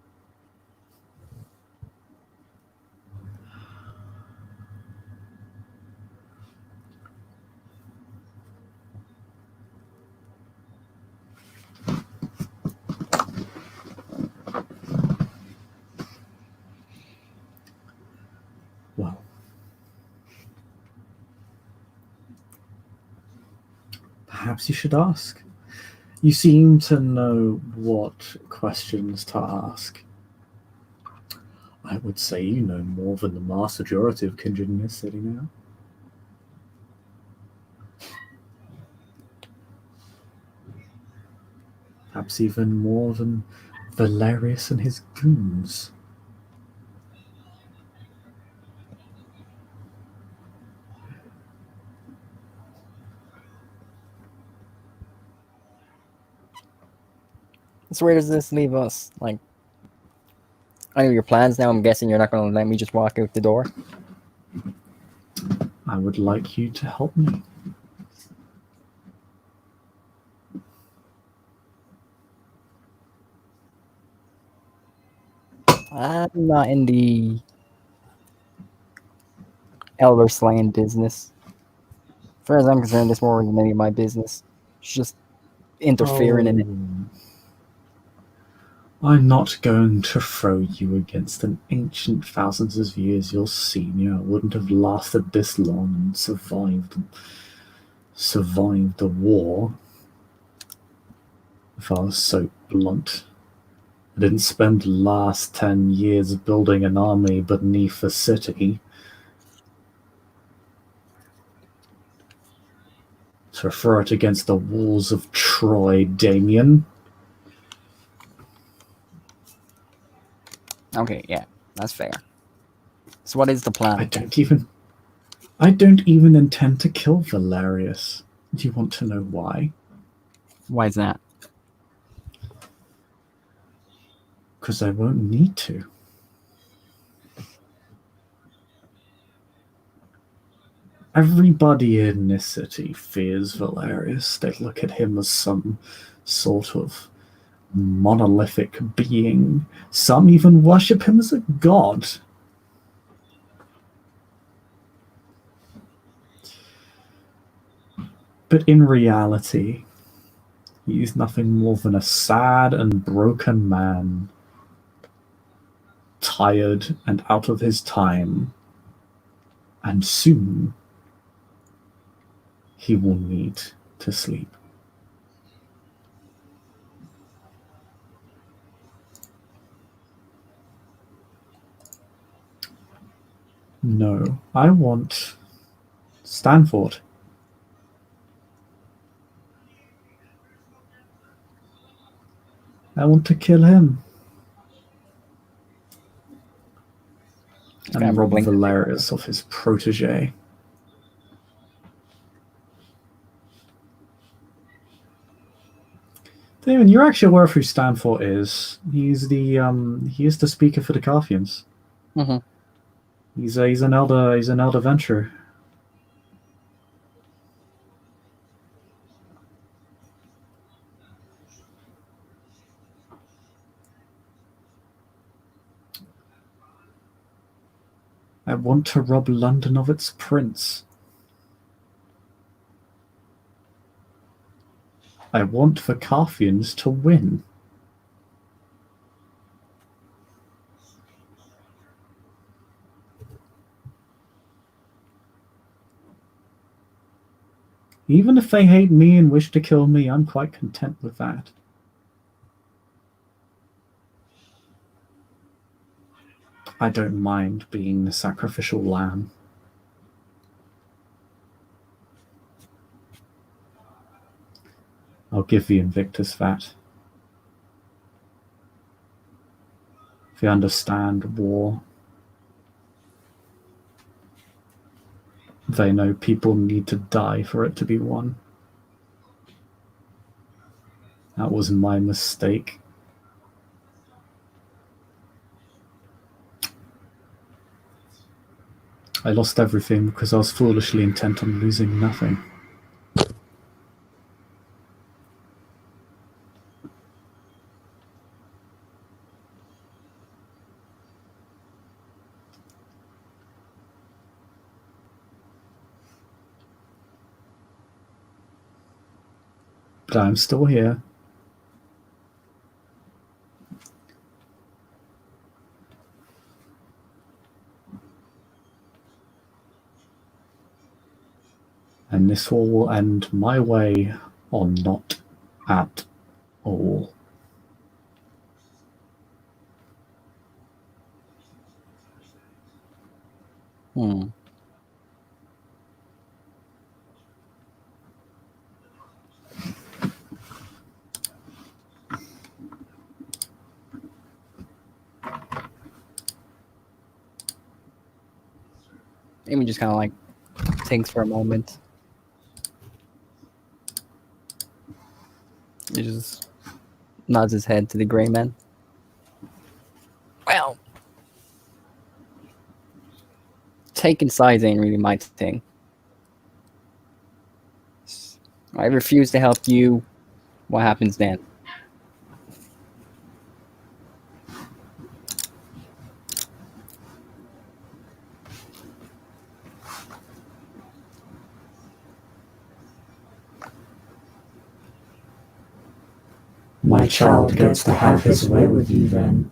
Well, perhaps you should ask. You seem to know what questions to ask. I would say you know more than the vast majority of kindred in this city now. Perhaps even more than Valerius and his goons.
So where does this leave us? Like, I know your plans now. I'm guessing you're not going to let me just walk out the door.
I would like you to help me.
I'm not in the elder slaying business. As far as I'm concerned, it's more than any of my business. It's just interfering in it.
I'm not going to throw you against an ancient thousands of years your senior. It wouldn't have lasted this long and survived the war. If I was so blunt. I didn't spend the last 10 years building an army beneath a city. To throw it against the walls of Troy, Damien.
Okay, yeah, that's fair. So what is the plan?
I don't even intend to kill Valerius. Do you want to know why?
Why is that?
Because I won't need to. Everybody in this city fears Valerius. They look at him as some sort of monolithic being. Some even worship him as a god. But in reality, he is nothing more than a sad and broken man, tired and out of his time, and soon he will need to sleep. No, I want Stanford. I want to kill him. And rob Valerius of his protege. Damien, you're actually aware of who Stanford is. He is the speaker for the Carthians.
Mm-hmm.
He's an elder venturer. I want to rob London of its prince. I want the Carthians to win. Even if they hate me and wish to kill me, I'm quite content with that. I don't mind being the sacrificial lamb. I'll give the Invictus that. They understand war. They know people need to die for it to be won. That was my mistake. I lost everything because I was foolishly intent on losing nothing. But I'm still here. And this all will end my way or not at all.
Damien just kind of like thinks for a moment. He just nods his head to the gray man. Well, taking sides ain't really my thing. I refuse to help you. What happens then?
My child gets to have his way with you then.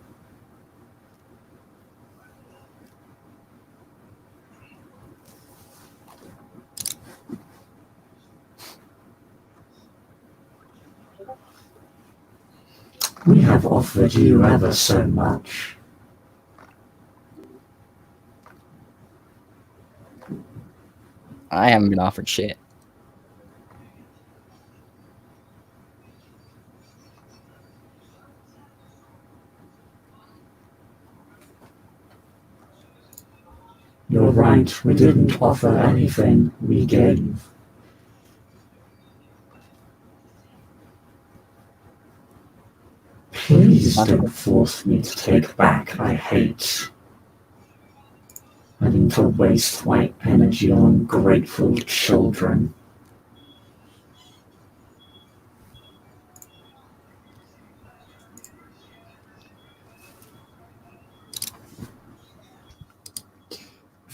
We have offered you ever so much.
I haven't been offered shit.
You're right, we didn't offer anything, we gave. Please don't force me to take back I hate. Having to waste my energy on ungrateful children.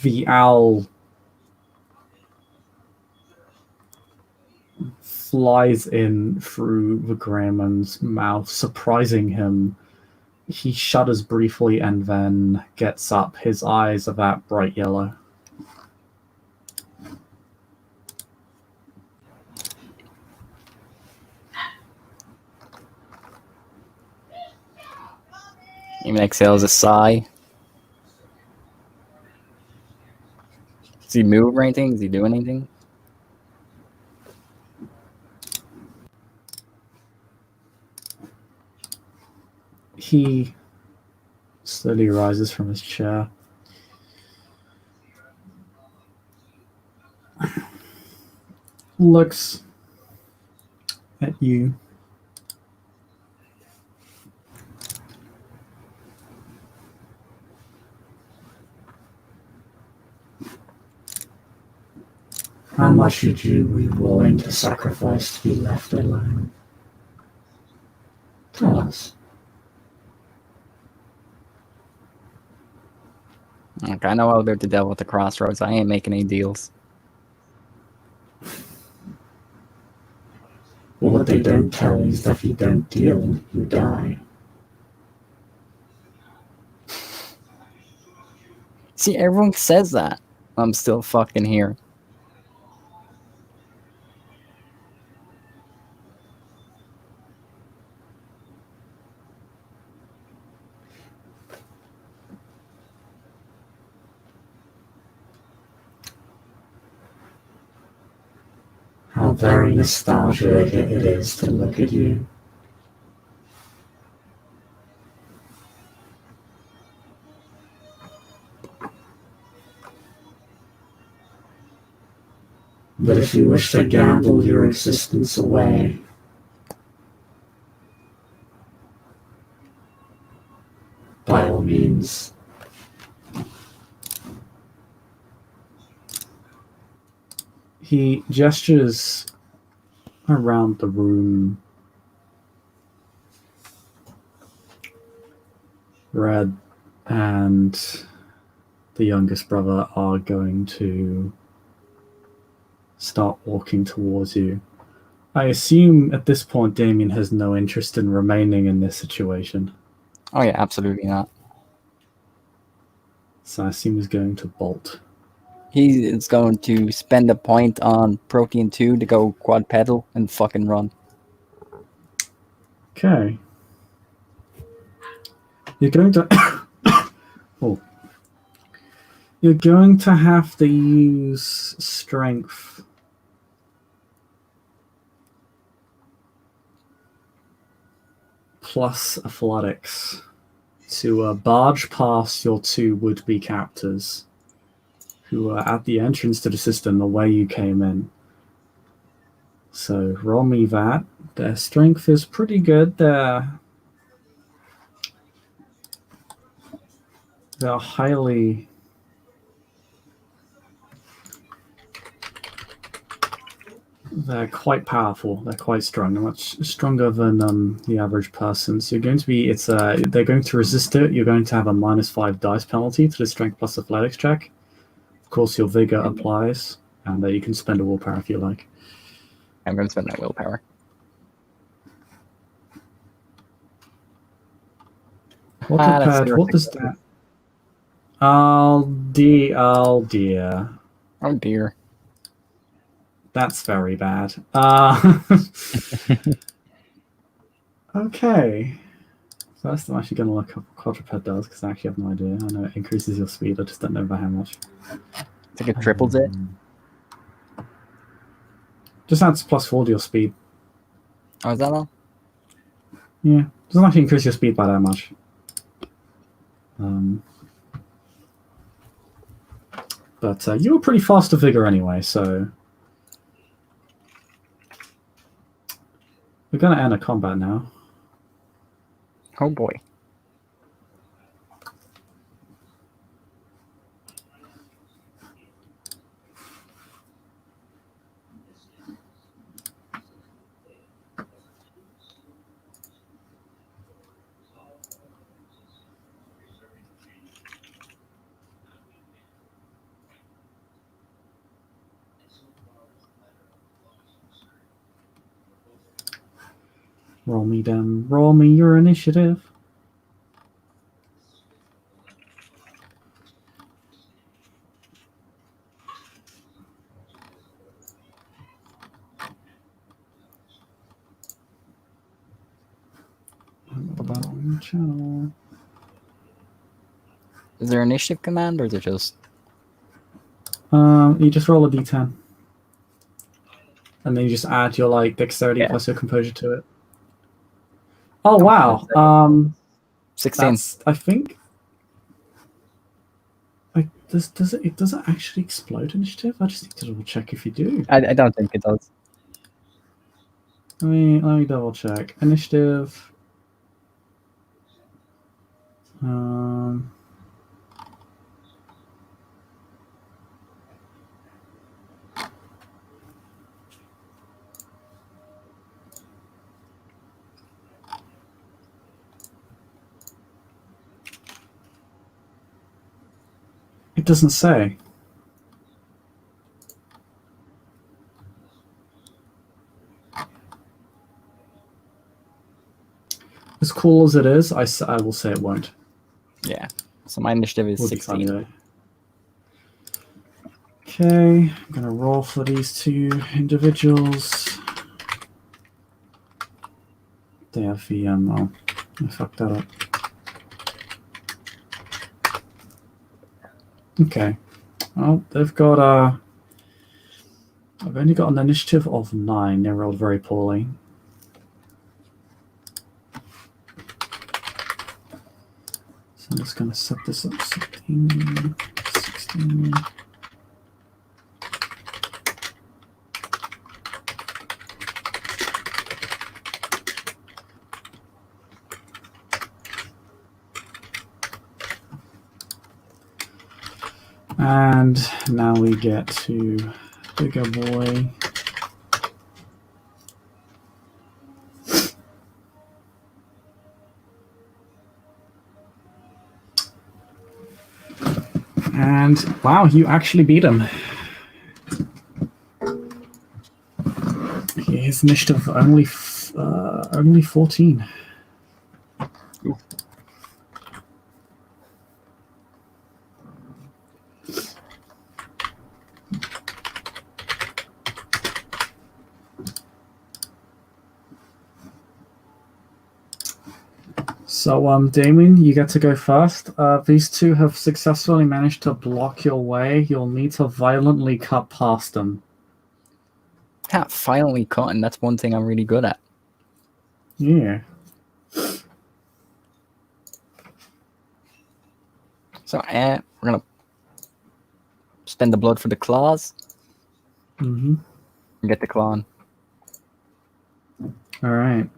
The owl flies in through the Greyman's mouth, surprising him. He shudders briefly and then gets up. His eyes are that bright yellow.
Even exhales a sigh. Does he move or anything? Does he do anything?
He slowly rises from his chair. Looks at you.
How much would you be willing to sacrifice to be left alone? Tell us.
Like, I know all about the devil at the crossroads. I ain't making any deals.
Well, what they don't tell you is that if you don't deal, you die.
See, everyone says that. I'm still fucking here.
How very nostalgic it is to look at you. But if you wish to gamble your existence away, by all means.
He gestures around the room. Red and the youngest brother are going to start walking towards you. I assume at this point Damien has no interest in remaining in this situation.
Oh yeah, absolutely not.
So I assume he's going to bolt.
He is going to spend a point on Protein 2 to go quadpedal and fucking run.
Okay. You're going to... oh. You're going to have to use strength. Plus athletics to barge past your two would-be captors who are at the entrance to the system the way you came in. So roll me that. Their strength is pretty good. They're highly... They're quite powerful. They're quite strong. They're much stronger than the average person. So you're going to be... they're going to resist it. You're going to have a -5 dice penalty to the strength plus athletics check. Of course, your vigor applies, and you can spend a willpower if you like.
I'm going to spend my willpower.
What does that? Oh dear.
Oh dear.
That's very bad. Okay. First, I'm actually going to look up what quadruped does, because I actually have no idea. I know it increases your speed, I just don't know by how much.
I think it triples it.
Just adds +4 to your speed.
Oh, is that all?
Yeah. Doesn't actually increase your speed by that much. But you were pretty fast to vigor anyway, so... We're going to enter combat now.
Oh boy.
Roll me your initiative. Channel.
Is there an initiative command, or is it just...
You just roll a d10. And then you just add your dexterity plus your composure to it. Oh wow.
16.
I think does it actually explode initiative? I just need to double check if you do.
I don't think it does.
Let me double check. Initiative. It doesn't say. As cool as it is, I will say it won't.
Yeah. So my initiative is
Would be fun
16.
anyway. Okay, I'm gonna roll for these two individuals. They have VM. Oh, I fucked that up. Okay. Well, they've got I've only got an initiative of 9. They rolled very poorly. So I'm just gonna set this up 16, 16. And now we get to bigger boy. And wow, you actually beat him. His initiative only 14.
Ooh.
So, Damien, you get to go first. These two have successfully managed to block your way. You'll need to violently cut past them.
Ha, finally cutting. That's one thing I'm really good at.
Yeah.
So we're gonna spend the blood for the claws
Mm-hmm.
and get the claw on.
All right.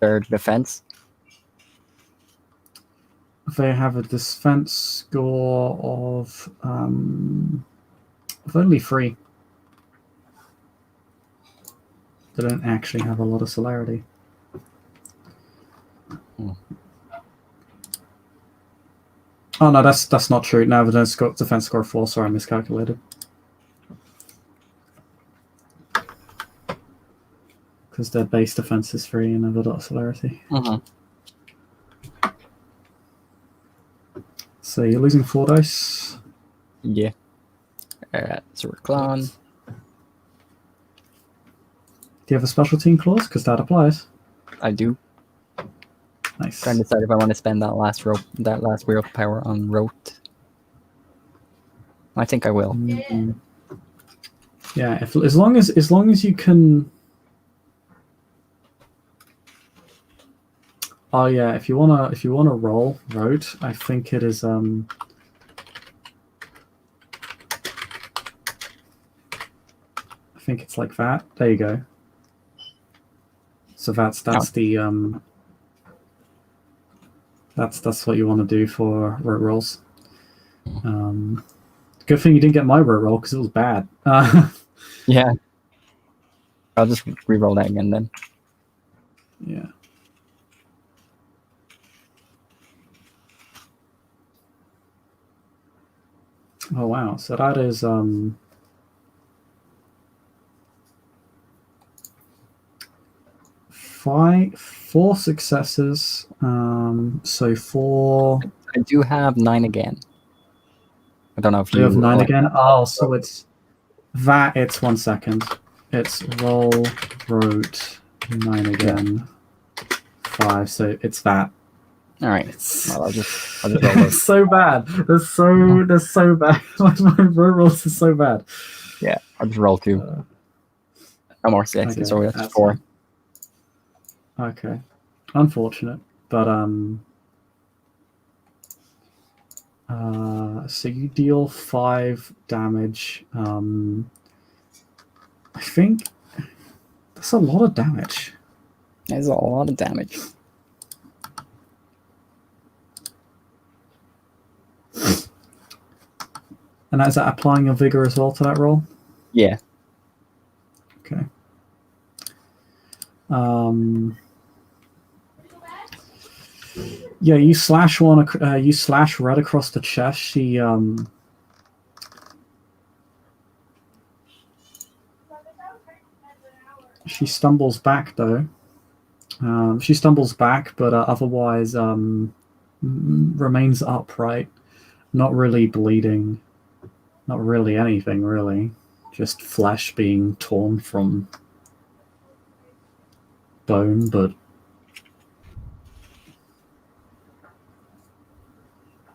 Third defense.
They have a defense score of only 3. They don't actually have a lot of celerity.
Hmm.
Oh no, that's not true. No, the defense score of 4. Sorry, I miscalculated. Because their base defense is 3 and have a lot of celerity.
Mm-hmm.
So you're losing 4 dice.
Yeah. Alright, so we're clawing.
Do you have a special team clause? Because that applies.
I do.
Nice.
Trying to decide if I want to spend that last willpower on rote. I think I will.
Mm. Yeah, as long as you can. Oh yeah, if you wanna roll rote, I think it is I think it's like that. There you go. So that's the that's what you want to do for rote rolls. Good thing you didn't get my rote roll because it was bad.
Yeah. I'll just re-roll that again then.
Yeah. Oh wow! So that is 4 successes. So 4.
I do have 9 again. I don't know if
You have 9
like,
again. Oh, so it's that. It's 1 second. It's roll rote 9 again. 5. So it's that.
All right.
It's,
Well, I'll just roll it.
it's so bad. They're so bad. My rote rolls are so bad.
Yeah, I'll just roll 2. No more 6.
Okay,
So that's
that's
4.
fine. Okay, unfortunate, but so you deal 5 damage. I think that's a lot of damage.
That's a lot of damage.
And is that applying your vigor as well to that roll?
Yeah.
Okay. Yeah, you slash one. You slash right across the chest. She stumbles back though. She stumbles back, but otherwise remains upright. Not really bleeding. Not really anything, really. Just flesh being torn from bone, but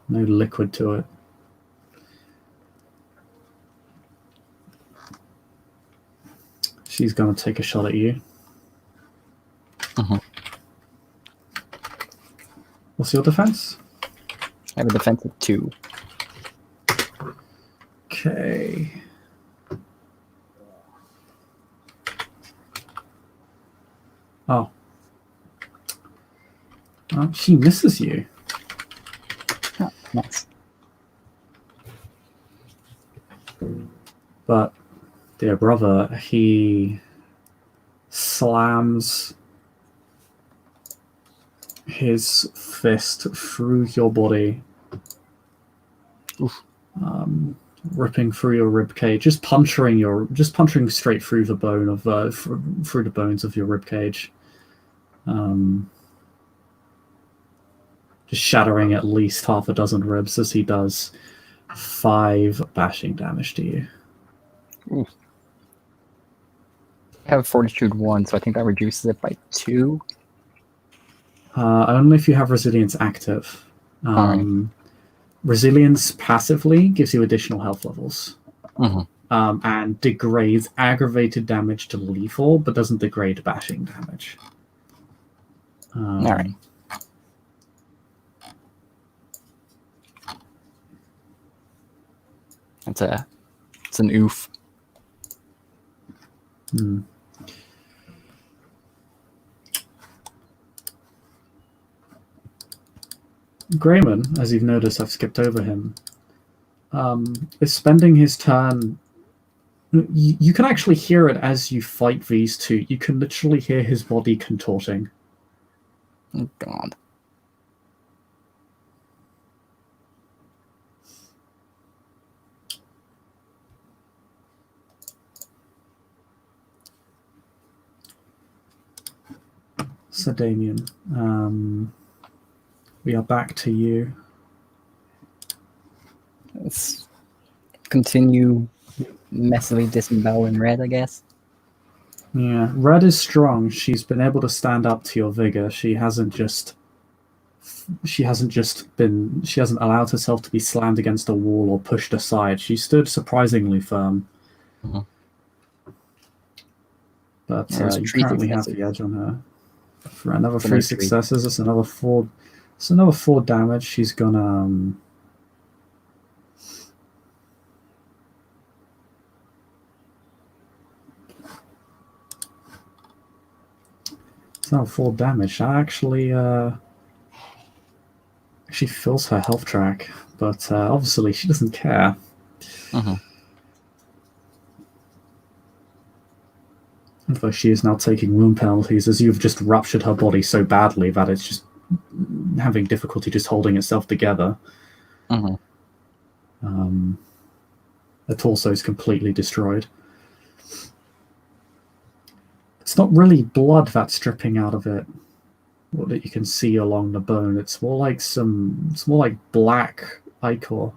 no liquid to it. She's going to take a shot at you.
Mm-hmm.
What's your defense?
I have a defense of 2.
Okay. Oh. Oh, she misses you.
Oh, nice.
But, dear brother, he slams his fist through your body, ripping through your rib cage, just punching straight through the bone of through the bones of your rib cage, just shattering at least half a dozen ribs as he does 5 bashing damage to you.
Ooh. I have Fortitude 1, so I think that reduces it by 2.
Only if you have Resilience active.
Right.
Resilience passively gives you additional health levels.
Mm-hmm.
And degrades aggravated damage to lethal, but doesn't degrade bashing damage.
All right. It's an oof.
Grayman, as you've noticed, I've skipped over him, is spending his turn. You can actually hear it as you fight these two. You can literally hear his body contorting.
Oh, God.
So, Damien, we are back to you.
Let's continue messily disemboweling Red, I guess.
Yeah, Red is strong. She's been able to stand up to your vigor. She hasn't allowed herself to be slammed against a wall or pushed aside. She stood surprisingly firm.
Mm-hmm.
But you currently have the edge on her. For another 3 successes, it's another 4. It's another 4 damage. She's gonna it's not 4 damage. That actually fills her health track, but obviously she doesn't care.
Mm-hmm.
Although she is now taking wound penalties as you've just ruptured her body so badly that it's just having difficulty just holding itself together.
Mm-hmm.
The torso is completely destroyed. It's not really blood that's dripping out of it, or that you can see along the bone. It's more like black ichor.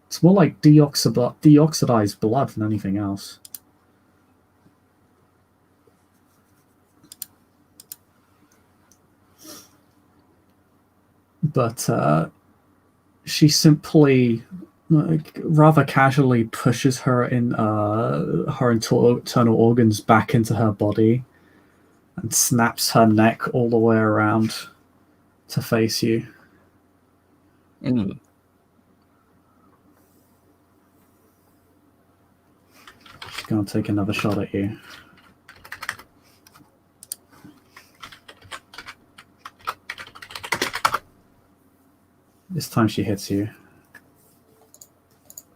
It's more like deoxidized blood than anything else. But she simply, rather casually, pushes her internal organs back into her body and snaps her neck all the way around to face you.
Mm.
She's going to take another shot at you. This time she hits you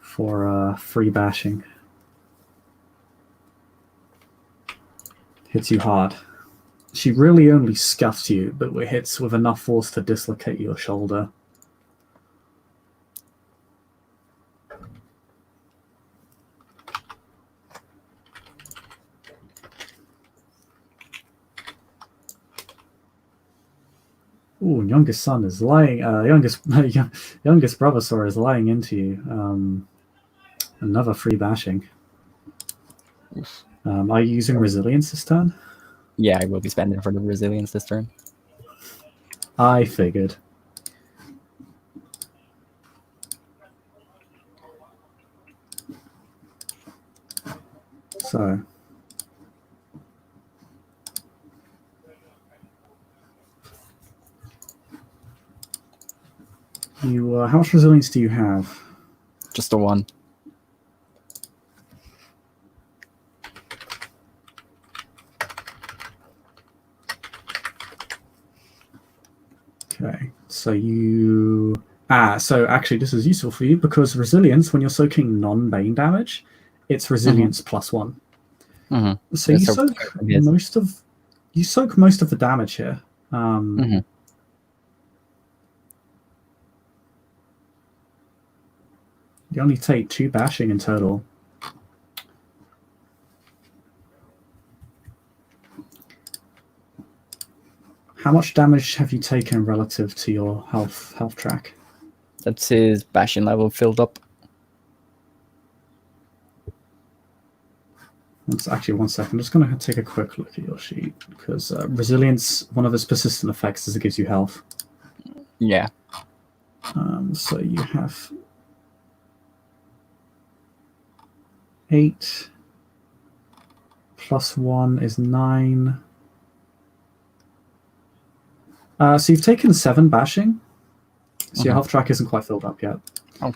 for 3 bashing. Hits you hard. She really only scuffs you, but hits with enough force to dislocate your shoulder. Ooh, youngest son is lying. Youngest brother, sorry, is lying into you. Another free bashing. Are you using resilience this turn?
Yeah, I will be spending for the resilience this turn.
I figured. So. How much resilience do you have?
Just a 1.
Okay, so you... so actually this is useful for you because resilience, when you're soaking non-bane damage, it's resilience +1.
Mm-hmm.
So you soak most of the damage here. You only take 2 bashing in total. How much damage have you taken relative to your health track?
That's his bashing level filled up.
Actually, 1 second. I'm just going to take a quick look at your sheet because resilience, one of its persistent effects is it gives you health.
Yeah.
So you have 8 plus 1 is 9. So you've taken 7 bashing. So your health track isn't quite filled up yet.
Oh,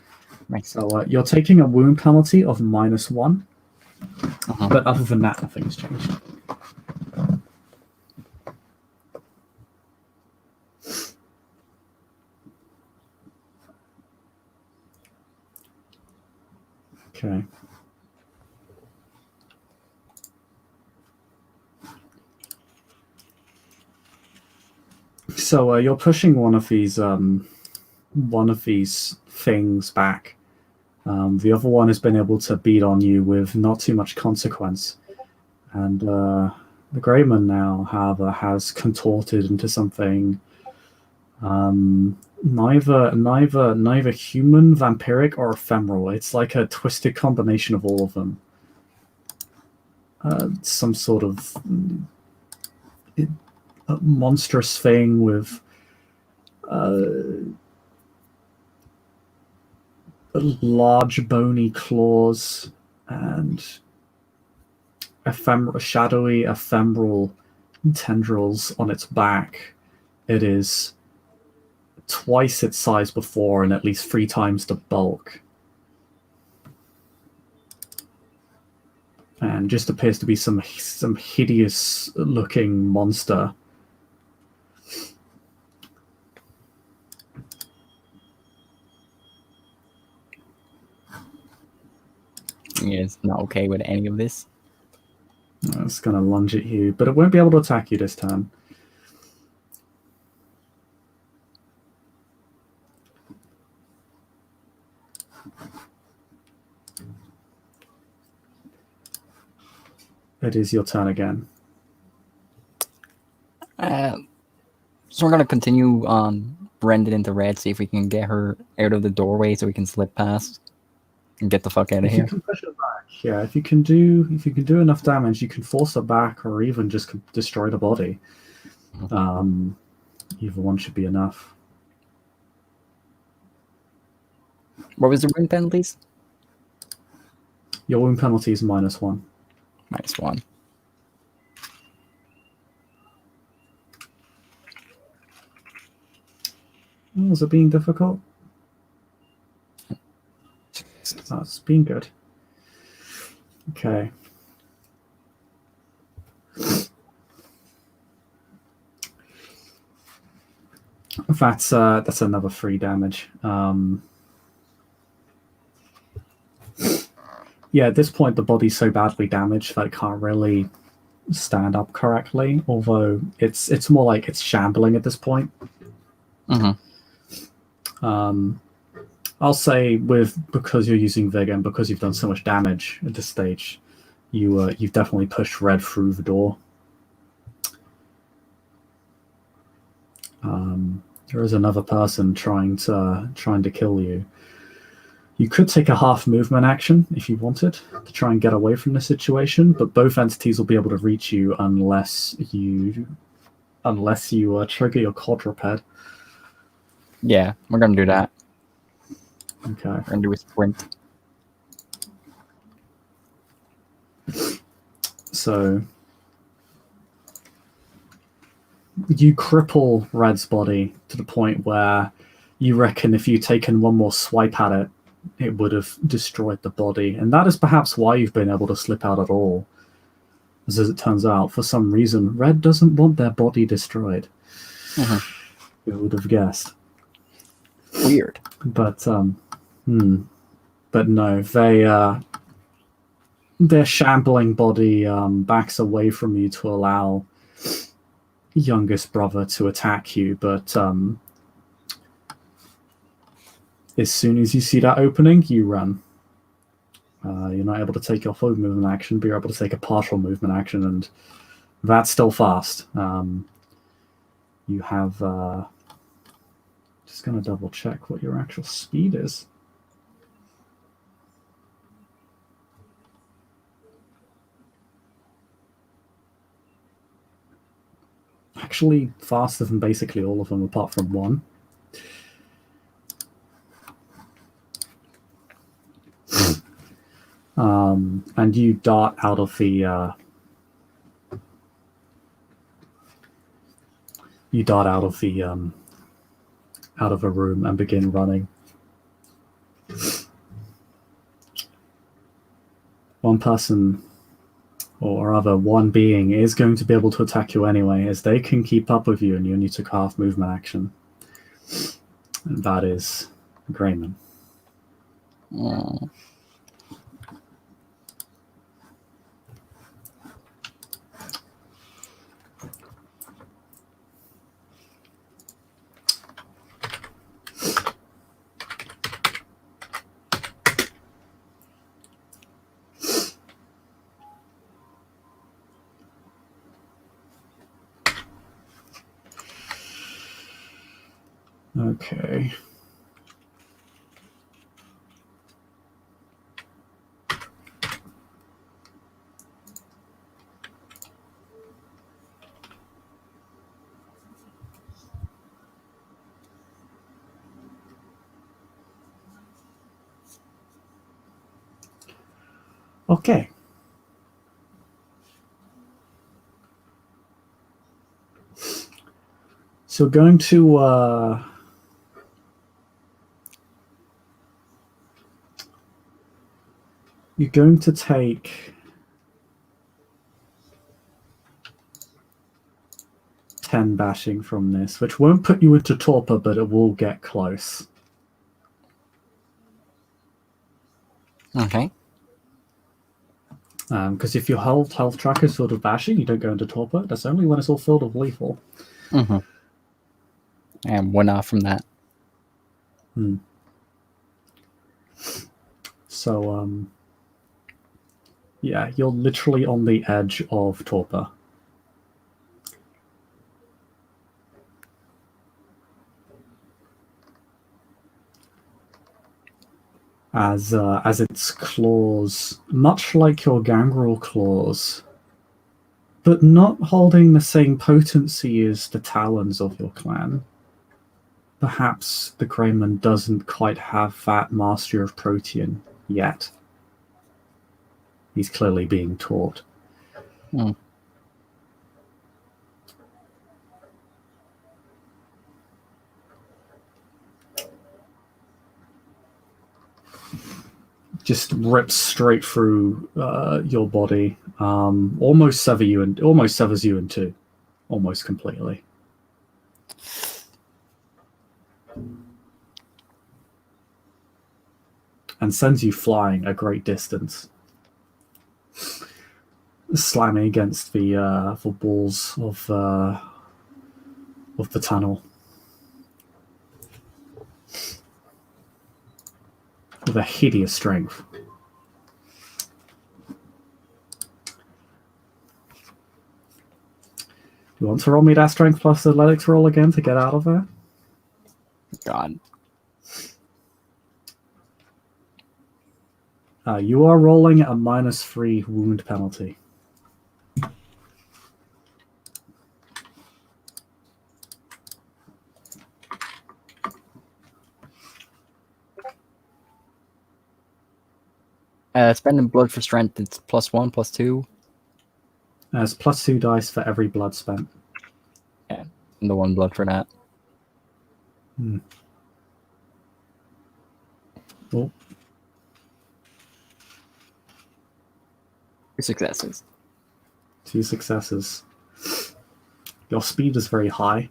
nice.
So you're taking a wound penalty of -1. But other than that, nothing's changed. Okay. So you're pushing one of these things back. The other one has been able to beat on you with not too much consequence, and the Greyman now, however, has contorted into something neither human, vampiric, or ephemeral. It's like a twisted combination of all of them. Some sort of a monstrous thing with large bony claws and shadowy ephemeral tendrils on its back. It is twice its size before and at least 3 times the bulk. And just appears to be some hideous looking monster.
He is not okay with any of this.
It's going to lunge at you, but it won't be able to attack you this turn. It is your turn again.
So we're going to continue on Brendan into red, see if we can get her out of the doorway so we can slip past and get the fuck out of here.
You can push her back. Yeah, if you can do enough damage, you can force her back or even just destroy the body. Either one should be enough.
What was the wound penalties?
Your wound penalty is -1.
-1.
Oh, is it being difficult? It's being good. Okay. That's another 3 damage. Yeah, at this point the body's so badly damaged that it stand up correctly, although it's more like it's shambling at this point. I'll say because you're using Vigor and because you've done so much damage at this stage, you've definitely pushed Red through the door. There is another person trying to kill you. You could take a half movement action if you wanted to try and get away from the situation, but both entities will be able to reach you unless you trigger your quadruped.
Yeah, we're gonna do that.
Okay.
We're gonna do a sprint.
So you cripple Red's body to the point where you reckon if you'd taken one more swipe at it, it would have destroyed the body. And that is perhaps why you've been able to slip out at all. As it turns out, for some reason, Red doesn't want their body destroyed. Who would have guessed?
Weird.
But no, their shambling body backs away from you to allow youngest brother to attack you, but as soon as you see that opening, you run. You're not able to take your full movement action, but you're able to take a partial movement action, and that's still fast. You have... just going to double check what your actual speed is. Actually, faster than basically all of them, apart from one. And you dart out of the out of a room and begin running. One person, or rather one being, is going to be able to attack you anyway, as they can keep up with you and you only took half movement action. And that is Grayman.
Oh.
Okay. Okay. So going to you're going to take 10 bashing from this, which won't put you into torpor, but it will get close.
Okay.
Because if your health tracker is filled with bashing, you don't go into torpor. That's only when it's all filled with lethal.
And one off from that.
So, yeah, you're literally on the edge of torpor. As its claws, much like your gangrel claws, but not holding the same potency as the talons of your clan. Perhaps the Greyman doesn't quite have that mastery of Protean yet. He's clearly being taught. Just rips straight through your body, almost severs you in two, almost completely. And sends you flying a great distance. slamming against the walls of the tunnel with a hideous strength. You want to roll me that strength plus athletics roll again to get out of there?
God.
You are rolling a -3 wound penalty.
Spending blood for strength, it's +1, +2.
There's +2 dice for every blood spent.
Yeah, and the 1 blood for that.
Oh.
2 successes.
2 successes. Your speed is very high.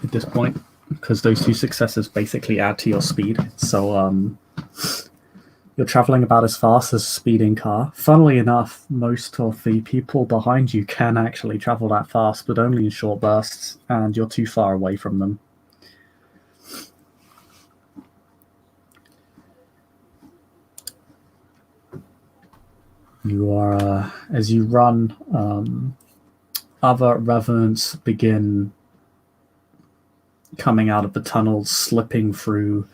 At this point, because those 2 successes basically add to your speed, so you're traveling about as fast as a speeding car. Funnily enough, most of the people behind you can actually travel that fast, but only in short bursts, and you're too far away from them. You are, as you run, other revenants begin coming out of the tunnels, slipping through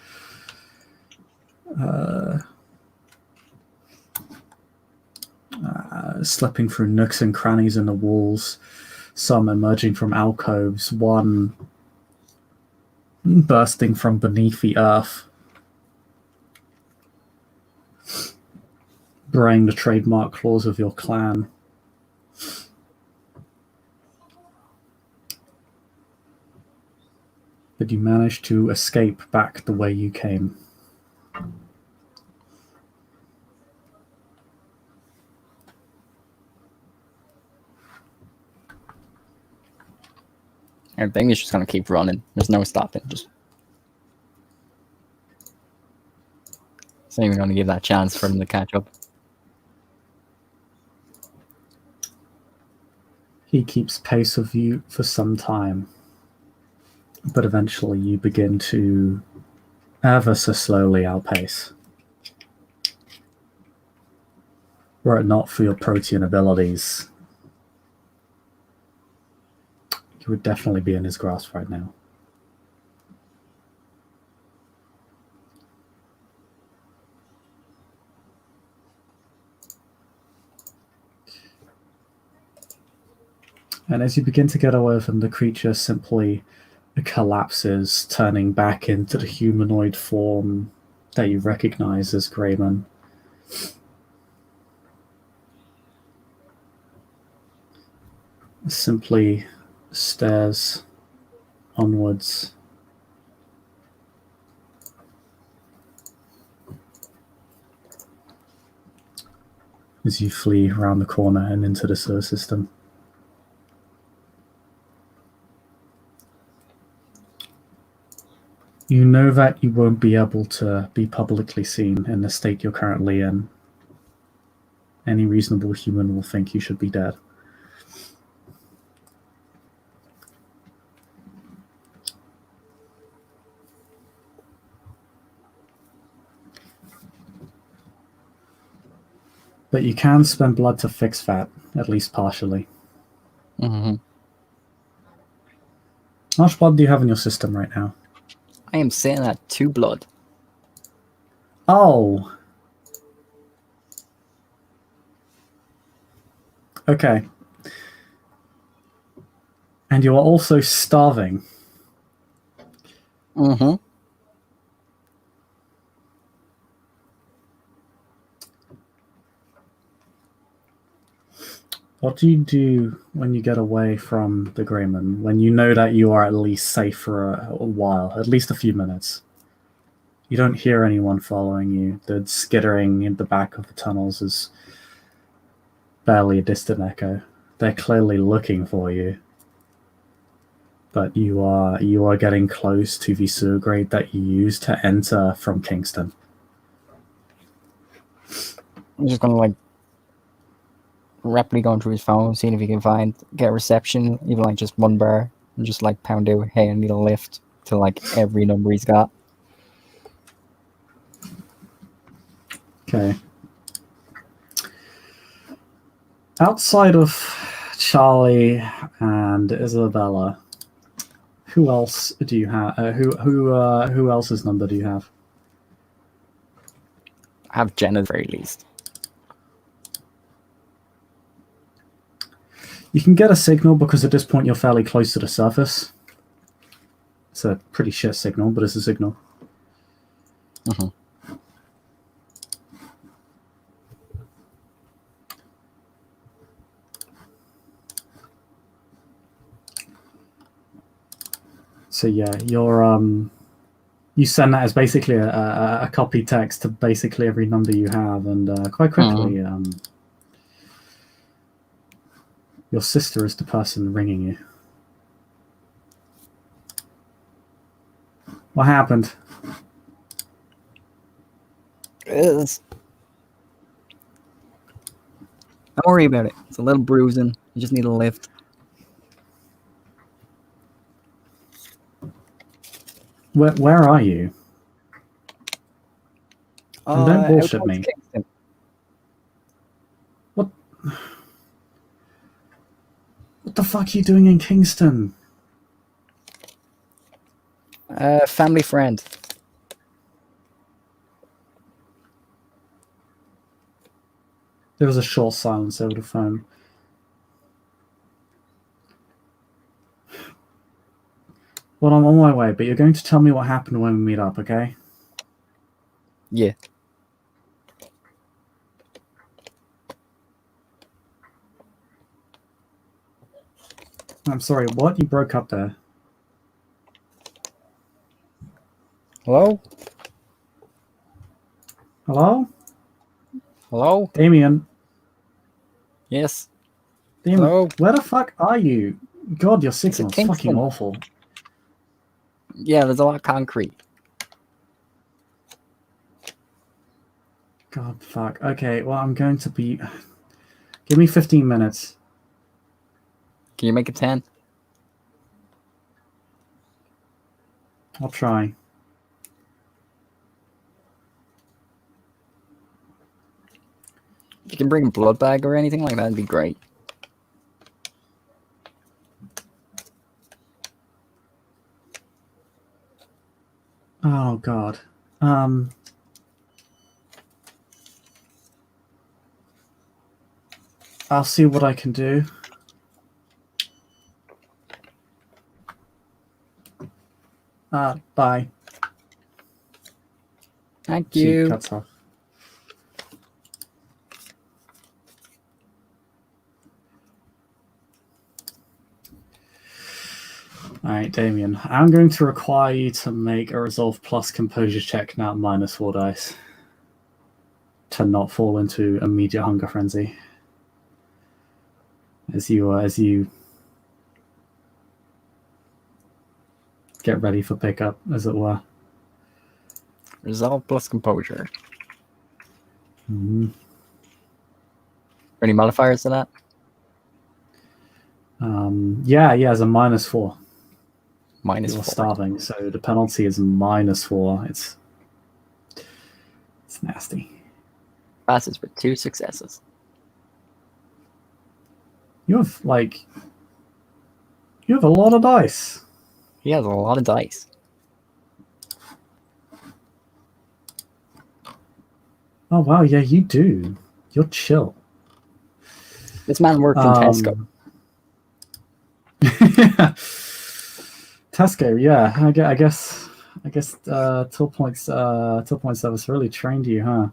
nooks and crannies in the walls, some emerging from alcoves, one bursting from beneath the earth, bearing the trademark claws of your clan. But you managed to escape back the way you came.
I think it's just gonna keep running. There's no stopping. Just it's not even gonna give that chance for them to catch up.
He keeps pace with you for some time, but eventually you begin to ever so slowly outpace. Were it not for your protean abilities, you would definitely be in his grasp right now. And as you begin to get away from the creature, simply collapses, turning back into the humanoid form that you recognize as Grayman. Simply stares onwards. As you flee around the corner and into the sewer system. You know that you won't be able to be publicly seen in the state you're currently in. Any reasonable human will think you should be dead. But you can spend blood to fix that, at least partially.
Mm-hmm.
How much blood do you have in your system right now?
I am saying that 2 blood.
Oh! Okay. And you are also starving.
Mm-hmm.
What do you do when you get away from the Greyman, when you know that you are at least safe for a while, at least a few minutes? You don't hear anyone following you. The skittering in the back of the tunnels is barely a distant echo. They're clearly looking for you. But you are getting close to the sewer grate that you used to enter from Kingston.
I'm just gonna like rapidly going through his phone, seeing if he can get reception, even like just one bar, and just like pound out, hey, I need a lift to like every number he's got.
Okay. Outside of Charlie and Isabella, who else do you have? Who else's number do you have?
I have Jen at the very least.
You can get a signal because at this point you're fairly close to the surface. It's a pretty shit signal, but it's a signal.
Uh-huh.
So yeah, you send that as basically a copy text to basically every number you have, and quite quickly, your sister is the person ringing you. What happened?
Don't worry about it. It's a little bruising. You just need a lift.
Where are you? And don't bullshit me.
Kingston.
What the fuck are you doing in Kingston?
Family friend.
There was a short silence over the phone. Well, I'm on my way, but you're going to tell me what happened when we meet up, okay?
Yeah.
I'm sorry, what? You broke up there.
Hello?
Hello?
Hello?
Damien?
Yes.
Damien,
Hello?
where the fuck are you? God, your signal's
Kingston.
fucking awful.
Yeah, there's a lot of concrete.
God, fuck. Okay, well, I'm going to be... Give me 15 minutes.
Can you make it 10?
I'll try.
If you can bring a blood bag or anything like that, it'd be great.
Oh, God. I'll see what I can do. Bye.
Thank
She
you.
cuts off. Alright, Damien. I'm going to require you to make a Resolve Plus Composure check now, -4 dice. To not fall into immediate hunger frenzy. As you get ready for pickup, as it were.
Resolve plus composure.
Mm-hmm.
Any modifiers to that?
Yeah, as a -4.
Minus
You're
4.
starving, so the penalty is -4. It's nasty.
Passes with 2 successes.
You have a lot of dice.
He has a lot of dice.
Oh wow, yeah, you do. You're chill.
This man worked in Tesco.
Tesco, yeah. I guess Till Point's service really trained you, huh?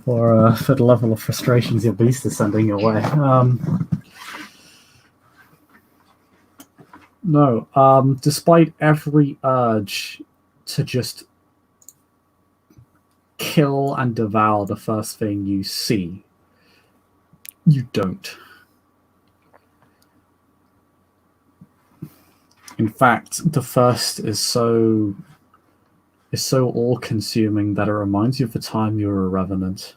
For the level of frustrations your beast is sending your way. No, despite every urge to just kill and devour the first thing you see. You don't. In fact, the first is so all-consuming that it reminds you of the time you were a revenant.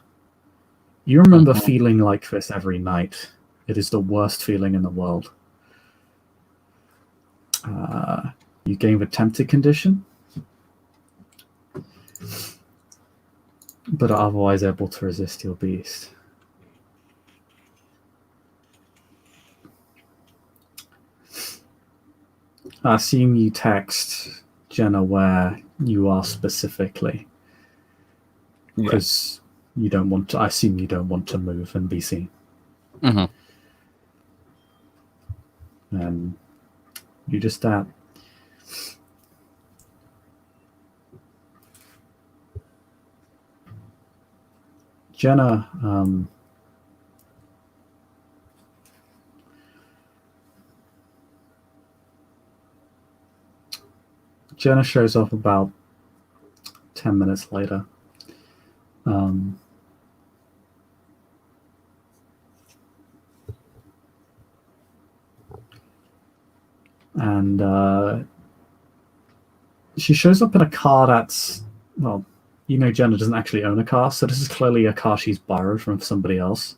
You remember feeling like this every night. It is the worst feeling in the world. You gain the tempted condition, but are otherwise able to resist your beast. I assume you text Jenna where you are specifically, because you don't want to. I assume you don't want to move and be seen. And you just Jenna. Jenna shows up about 10 minutes later. And she shows up in a car that's, well, you know, Jenna doesn't actually own a car, so this is clearly a car she's borrowed from somebody else.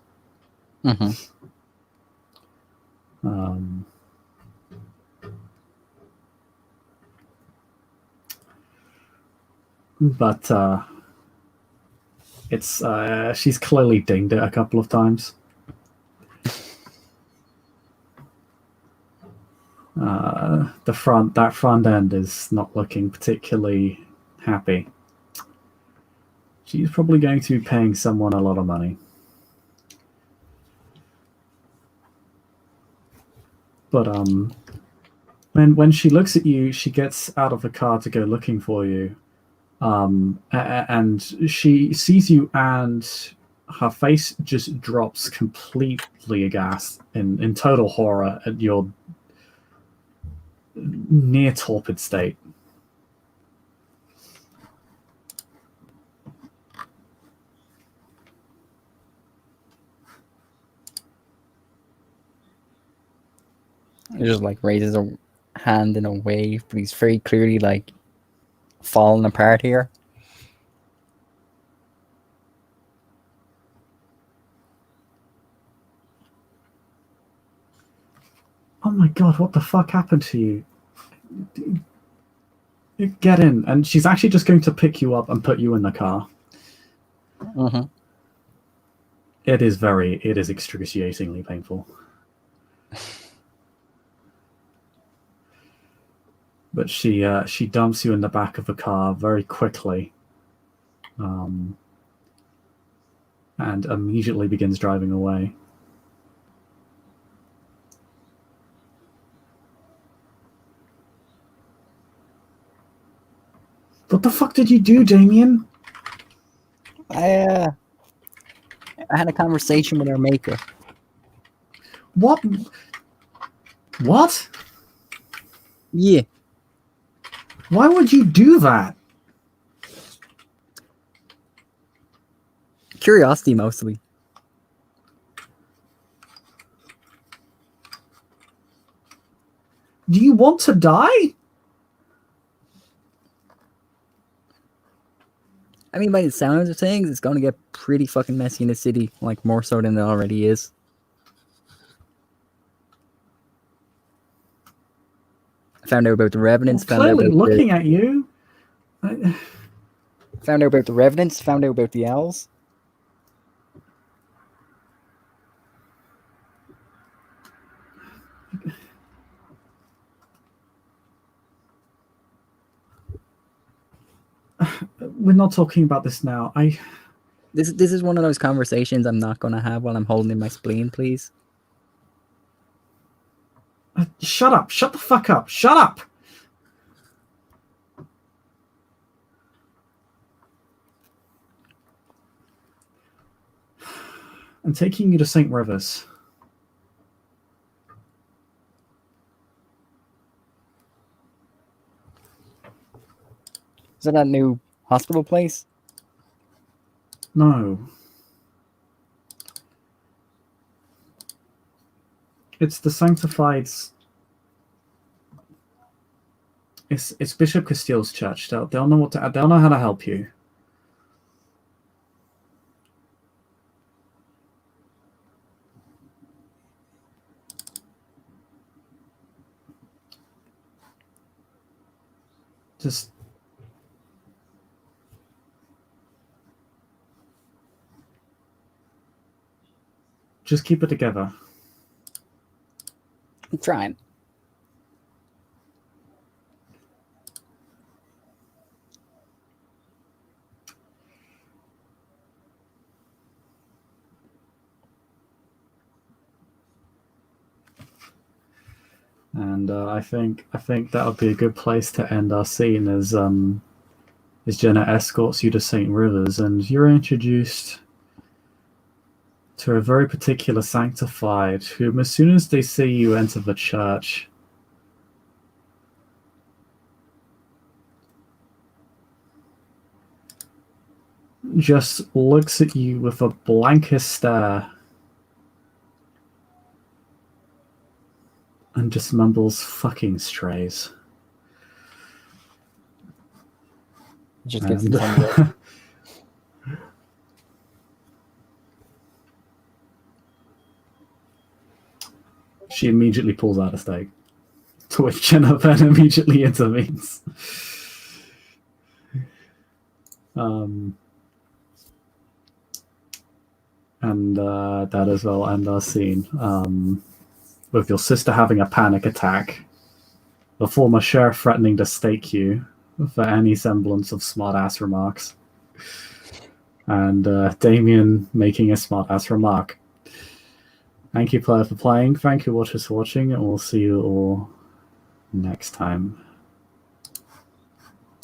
But it's she's clearly dinged it a couple of times. That front end is not looking particularly happy. She's probably going to be paying someone a lot of money. But when she looks at you, she gets out of the car to go looking for you. And she sees you, and her face just drops completely aghast in total horror at your near torpid state.
He just like raises a hand in a wave, but he's very clearly like falling apart here.
Oh my god, what the fuck happened to you? Get in. And she's actually just going to pick you up and put you in the car. It is excruciatingly painful. But she dumps you in the back of the car very quickly, and immediately begins driving away. What the fuck did you do, Damien?
I had a conversation with our maker.
What? What?
Yeah.
Why would you do that?
Curiosity, mostly.
Do you want to die?
I mean, by the sounds of things, it's going to get pretty fucking messy in the city, like more so than it already is. I found out about the Revenants.
Well, clearly looking at you.
Found out about the Revenants. Found out about the Owls.
We're not talking about this now.
This is one of those conversations I'm not going to have while I'm holding in my spleen, please.
Shut up. Shut the fuck up. Shut up. I'm taking you to St. Rivers.
Is that new hospital place?
No. It's the Sanctified's. It's Bishop Castile's church. They'll know what to. They'll know how to help you. Just keep it together.
I'm trying.
And I think that would be a good place to end our scene as Jenna escorts you to St. Rivers, and you're introduced to a very particular sanctified whom, as soon as they see you enter the church, just looks at you with the blankest stare and just mumbles, "Fucking strays."
Just gives them some look.
She immediately pulls out a stake, to which Jenna then immediately intervenes. And that as well end our scene. With your sister having a panic attack, the former sheriff threatening to stake you for any semblance of smart-ass remarks, and Damien making a smart-ass remark. Thank you, player, for playing. Thank you, watchers, for watching, and we'll see you all next time.